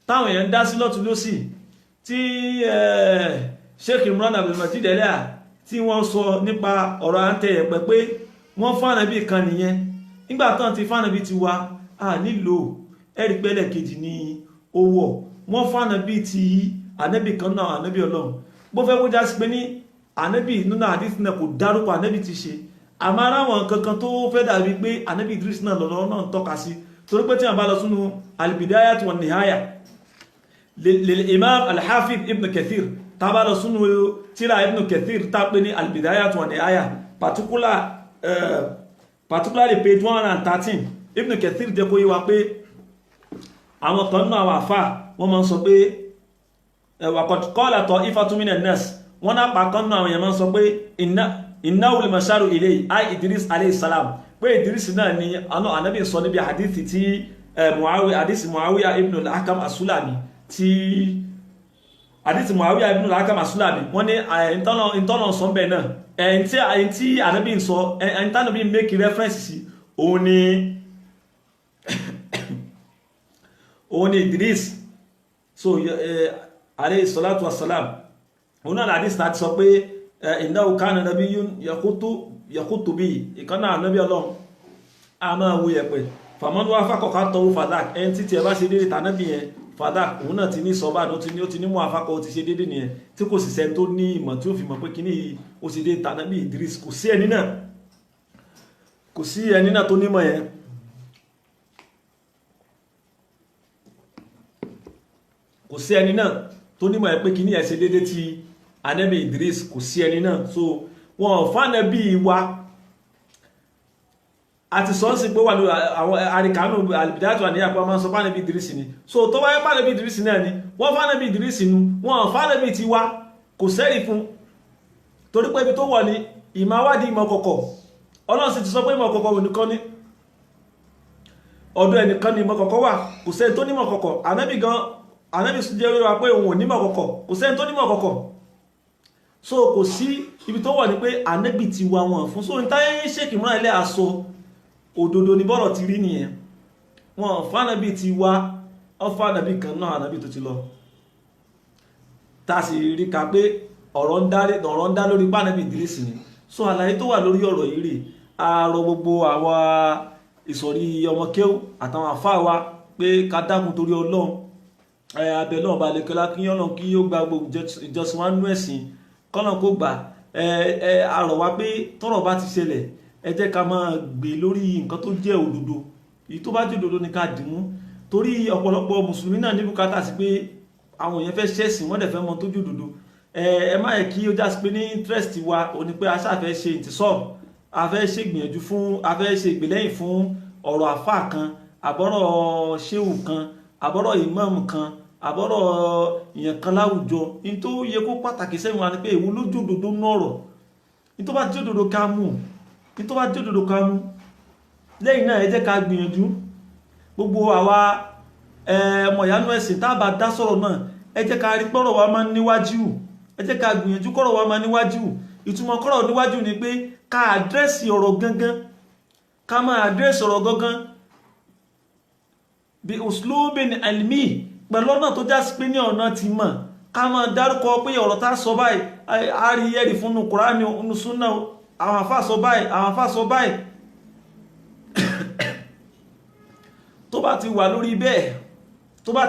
táwọn èèyàn dá sí lọ́tún lósì tí Sheikh Imran Abdulmajid Eleha tí wọ́n sọ nípa ọ̀rọ̀ àǹtẹ̀yẹ̀pẹ̀ pé wọ́n fún ànábì kan nìyẹn nígbà tán ti fún ànábì ti wá a nílò ẹ̀rí pẹ́lẹ̀ kejì ní owó wọ́n fún ànábì ti ànábì kan náà ànábì Ọlọ́run bó fẹ́ kó já sí pé ní ànábì nínú àdísì náà kò dárúkọ ànábì ti ṣe àmọ́ àwọn kankan tó fẹ́ dàbí pé Ànábì Idris náà lọ́rọ̀ náà tọ́ka sí torí pé tí a bá lọ sínú al-Bidayah wa Nihaya lil Imam al-Hafidh Ibn Kathir tá bá lọ sínú tírà Ibn Kathir tá pé ní al-Bidayah wa Nihaya particularly page 113 Ibn Kathir jẹ́ kó yé wa pé àwọn kan náà wà fà wọ́n máa ń sọ pé waqad qala ta'ifatun minan nas wọ́n náà pa kan náà àwọn èèyàn máa ń sọ pé innahu al-masharu ilayhi ay Idris alayhi salam pé Idris náà ni Ànábì sọ níbi hadithi tí Muawiya ibn al-Hakam as-Sulami tí hadithi Muawiya ibn al-Hakam as-Sulami wọ́n ní ìtọ́nà sọ bẹ́ẹ̀ náà ẹ̀yìn tí Ànábì sọ ẹ̀yìn tí Ànábì make reference sí òun ni Idris so alayhi salatu wassalam òun náà hadith láti sọ pé innahu kana nabiyyun yaqutu bi ìkànnà Ànábì Ọlọ́run a máa wú yẹ̀pẹ̀ faman wafaqa qatahu fadak ẹni títí ẹ bá ṣe dédé tànábì yẹn fadak òun náà ti ní sọ́bà ó ti ní mú afákọ̀ ó ti ṣe dédé nìyẹn tí kò sì sẹ́ni tó ní ìmọ̀ tí ó fi mọ̀ pé kíní ó sì dé tànábì Idris kò sí ẹni náà tó nímọ̀ yẹn kò sí ẹni náà tó nímọ̀ ẹ̀ pé kíní ẹ̀ ṣe dédé ti Ànábì Idris kò sí ẹni náà so wọn fánàbí wa àti sọ́ọ́sì pé wà lórí àwọn àríkànú al-Bidayah wa Nihaya máa ń sọ fánàbí Idris ni so tó wáyé fánàbí Idris náà ni wọ́n fánàbí Idris nu wọn fánàbí ti wa kò sẹ́rì fún torí pé ibi tó wọ̀ ní ìmáwádìí ìmọ̀ kọ̀kọ̀ Ọlọ́run sì ti sọ pé ìmọ̀ kọ̀kọ̀ nìkan ní ọ̀dọ̀ ẹnìkan ni ìmọ̀ kọ̀kọ̀ wà kò sẹ́ni tó nímọ̀ kọ̀kọ̀ Ànábì jẹ́ wíwá pé òun ò nímọ̀ kọ̀kọ̀ kò sẹ́ni tó nímọ̀ kọ̀kọ̀ so kò sí ibi tó wọ̀ ní pé Ànábì ti wà wọn fún so ìtayẹ́ Sheikh Imran ilẹ̀ aṣọ òdodo ní bọ́rọ̀ ti rí nìyẹn wọn fánàbí ti wá ọfánàbí kan náà Ànábì tó ti lọ tá sì rí ka pé ọ̀rọ̀ ń dá lórí pánàbí Idris ni so àlàyé tó wà lórí ọ̀rọ̀ yìí rè àárọ gbogbo àwa ìsọ̀rí ọmọ kéwù àtàwọn àfáà wa pé ká dákun torí Ọlọ́run abẹ náà bá lè kọlá kí Ọlọ́run kí ó gba gbogbo ìjọsìn wa nú ẹ̀sìn kọ́nà kó gbà àrọ̀ wá pé tọ́rọ̀ bá ti ṣẹlẹ̀ ẹ jẹ́ ká máa gbé lórí nǹkan tó jẹ́ òdodo èyí tó bá jẹ́ òdodo ní ká dìmú torí ọ̀pọ̀lọpọ̀ mùsùlùmí náà ní bùkátà sí pé àwọn èèyàn fẹ́ ṣẹ̀sìn wọ́n dẹ̀ fẹ́ mọ tó jẹ́ òdodo ẹ má yẹ kí ó já sí pé ní interest wa ò ní pé a ṣàfẹ́ ṣe ìtìsọ́ a fẹ́ ṣe ìgbìyànjú fún a fẹ́ ṣe ìgbìlẹ́yìn fún ọ̀rọ̀ àfà kan àbọ̀rọ̀ ṣéwù kan àbọ̀rọ̀ ìmáàmù kan àbọ̀rọ̀ ìyẹn kan láwùjọ ní tó yẹ kó pàtàkì sẹ́yìn wa ni pé èwo ló jẹ́ òdodo nọ̀rọ̀ ní tó bá jẹ́ òdodo ká mú lẹ́yìn náà ẹ jẹ́ ká gbìyànjú gbogbo àwa ọmọ ìyanu ẹ̀sìn tá bá dá sọ̀rọ̀ náà ẹ jẹ́ ká rí pọ́rọ̀ wa máa níwájú ẹ jẹ́ ká gbìyànjú kọ́rọ̀ wa máa níwájú ìtumọ̀ kọ́rọ̀ níwájú ni pé ká àdírẹ́sì ọ̀rọ̀ gangan ká máa àdírẹ́sì ọ̀rọ̀ gangan bí uslubin ilmi pẹ̀lú ọ̀nà tó já sí pé ní ọ̀nà ti mọ̀ ká máa dárúkọ pé ọ̀rọ̀ tá sọ báyìí a rí ẹ̀rí fún Kùránì nínú súnà àwọn àfáà sọ báyìí tó bá ti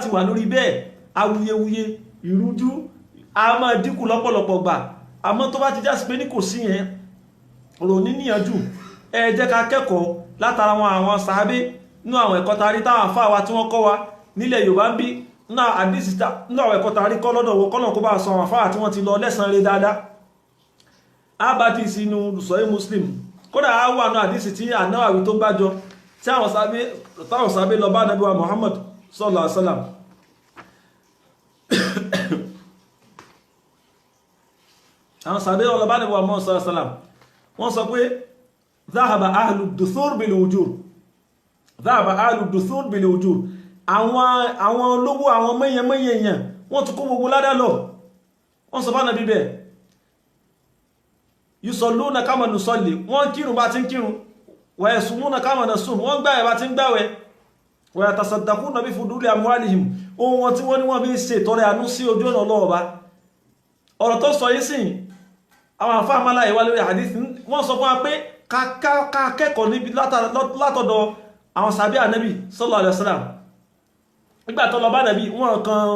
wà lórí bẹ́ẹ̀ awuyewuye ìrújú a máa dínkù lọ́pọ̀lọpọ̀ gbà àmọ́ tó bá ti já sí pé ní kò sí yẹn rò níníyànjú ẹ jẹ́ ká kẹ́kọ̀ọ́ látara àwọn sàhábé nínú àwọn ẹ̀kọ́ tarí táwọn àfáà wa tí wọ́n kọ́ wa nílẹ̀ Yorùbá ń bí nínú àwọn ẹ̀kọ́ tarí kọ́ lọ́dọ̀ wọ kọ́nà kó bá sọ àwọn àfáà tí wọ́n ti lọ lẹ́san rẹ̀ dáadáa abati sínú Sahih Muslim kódà á wà ní àdísì tí An-Nawawi tó gbájọ tí táwọn sábé lọ bá Ànábì wa Muhammad sallallahu alaihi wasallam àwọn sábé lọ bá Ànábì wa Muhammad sallallahu alaihi wasallam wọ́n sọ pé dhahaba ahlu duthur bil ujur àwọn olówó àwọn mẹ́yẹmẹ́yẹ èèyàn wọ́n ti kó gbogbo ládá lọ wọ́n sọ bá Ànábì bẹ́ẹ̀ yusalluna kama nusalli wọ́n kírun bá ti ń kírun wa yasumuna kama nasum wọ́n gbààwẹ̀ bá ti ń gbààwẹ̀ wa yatasaddaquna bi fuduli amwalihim ohun wọn tí wọ́n ní wọ́n bí ṣe tọrẹ àánú sí ojú ọ̀nà Ọlọ́run Ọba ọ̀rọ̀ tó sọ yìí sìn àwọn àfáà mọ́lá ìwà lórí hadith wọ́n sọ fún wa pé ká kẹ́kọ̀ọ́ níbi látọ̀dọ̀ àwọn sàbí Ànábì sallallahu alaihi wasallam nígbà tó lọ bá Ànábì wọ́n kan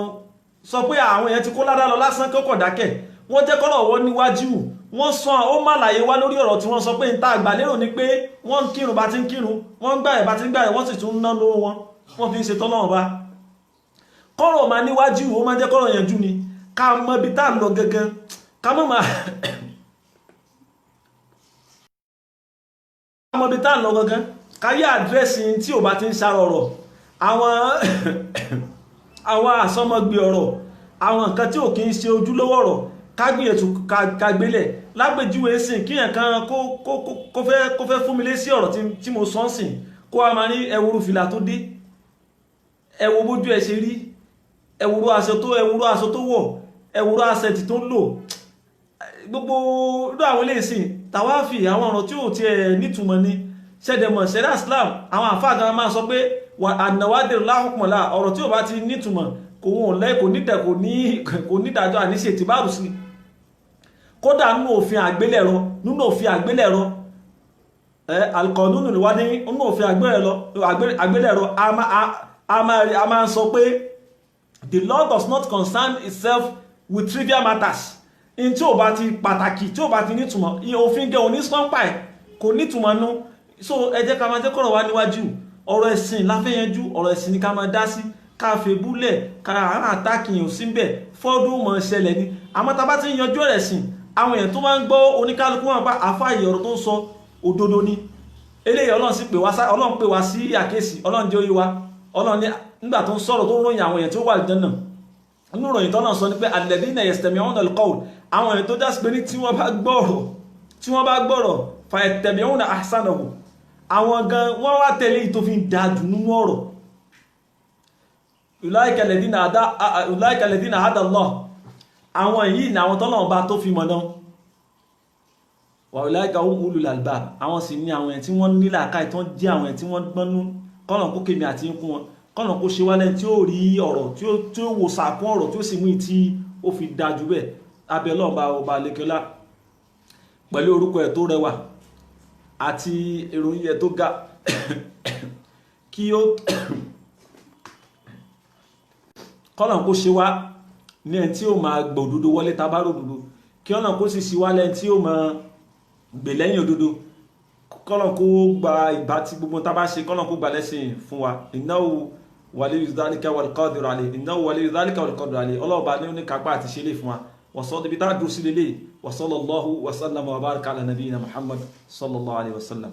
sọ pé àwọn èèyàn ti kó ládá lọ lásán kọ́kọ̀ dákẹ́ wọ́n jẹ́ kọ́rọ̀ wọ́n níwájú wọ́n sọ ó má láyé wá lórí ọ̀rọ̀ tí wọ́n sọ pé níta àgbàlérò ni pé wọ́n ń kírun bá ti ń kírun wọ́n ń gbààwẹ̀ bá ti ń gbààwẹ̀ wọ́n sì tún ń ná lówó wọn wọ́n fi ń ṣe tọ́lọ́run bá kọ́rọ̀ máa níwájú ó máa jẹ́ kọ́rọ̀ yanjú ni ká mọ ibi tá à ń lọ gangan ká mọ̀ máa ká mọ ibi tá à ń lọ gangan ká yá àdírẹ́sì tí ò bá ti ń ṣàrọ̀rọ̀ àwọn àsọmọgbé ọ̀rọ̀ àwọn nǹkan tí ò kí ń ṣe ojúlówó ọ̀rọ̀ kágbìyànjú kagbélẹ̀ lágbèjúwe sìn kíyàn kan kó fẹ́ fún mi lé sí ọ̀rọ̀ tí mo sọ sìn kó a máa ní ẹwúrú fìlà tó dé ẹwú bójú ẹ ṣe rí ẹwúrú aṣọ tó wọ̀ ẹwúrú asẹ̀tì tó ń lò gbogbo irú àwọn ilé ìsìn tàwáfì àwọn ọ̀rọ̀ tí ò tiẹ̀ nítumọ̀ ni ṣẹ́dẹ̀mọ̀ ṣẹ̀dá Islam àwọn àfáà gan máa sọ pé ànàwádìí láhùkùnmọ̀lá ọ̀rọ̀ tí ò bá ti nítumọ̀ kò wọ́n lẹ́ kò nídàjọ́ àníṣe ti bá rù sí kódà nínú òfin àgbélẹ̀rọ alqanunu wá ní nínú òfin àgbélẹ̀rọ a máa ń sọ pé the law does not concern itself with trivial matters in tí ò bá ti pàtàkì tí ò bá ti nítumọ̀ òfin gẹ̀ òní sọ́npà ẹ̀ kò nítumọ̀ nú so ẹ jẹ́ ká máa jẹ́ kọ́rọ̀ wá níwájú ọ̀rọ̀ ẹ̀sìn láfẹ́yẹnjú ọ̀rọ̀ ẹ̀sìn ni ká máa dá sí káfẹ́ búlẹ̀ kára àrùn àtàkìyàn sí bẹ̀ fọ́dún mọ̀ ṣẹlẹ̀ ni àmọ́ tá bá ti ń yanjú ọ̀rẹ̀ sìn àwọn èèyàn tó máa ń gbọ́ oníkálukú wọn bá àfáàyè ọ̀rọ̀ tó ń sọ òdodo ni eléyìí ọlọ́run pè wá sí àkéèsì ọlọ́run jẹ́ oyé wa ọlọ́run ní nígbà tó ń sọ̀rọ̀ tó ń ròyìn àwọn èèyàn tó wà Àlùjánnà nínú ìròyìn tó náà sọ ní pé alladhina yastami'una al-qawl àwọn èèyàn tó já sí pé ní tí wọ́n bá gbọ́rọ̀ fayattabi'una ahsanahu àwọn gan wọ́n wá tẹ̀lé ìtò fi ń dájú nínú ọ̀rọ̀ ulaika alladhina hada Allah àwọn yìí ni àwọn tọ́lọ́run bá tó fi mọ̀nà wa ulaika hum ulul albab àwọn sì ní àwọn tí wọ́n ní làákàyè tó jẹ́ àwọn tí wọ́n gbọ́nú kọ́nà kó kémi àti ikú wọn kọ́nà kó ṣe wálẹ̀ tí ó rí ọ̀rọ̀ tí ó wò sàkún ọ̀rọ̀ tí ó sì mú tí ó fi dájú bẹ́ẹ̀ abẹ́ lọ́ọ̀bá ọba lẹ́kẹ́lá pẹ̀lú orúkọ ẹ̀ tó rẹwà àti ìròyìn ẹ̀ tó ga kí ó kọ́nà kó ṣe wá ní ẹni tí ó máa gbọ́ òdodo wọlé tabárò òdodo kí ọ̀nà kó sì ṣe wá lẹ́ni tí ó máa gbè lẹ́yìn òdodo kọ́nà kó gba ìgbà tí gbogbo tá bá ṣe kọ́nà kó gba lẹ́sìn fún wa innahu waliyyu dhalika wal qadiru alayhi innahu waliyyu dhalika wal qadiru alayhi ọlọ́ọ̀bá ní oníkápá àti ṣe lè fún wa wọ́sọ́ débi tá a dùn sí lélẹ̀ wa sallallahu wa sallama wa baraka ala nabiyyina Muhammad sallallahu alayhi wa sallam.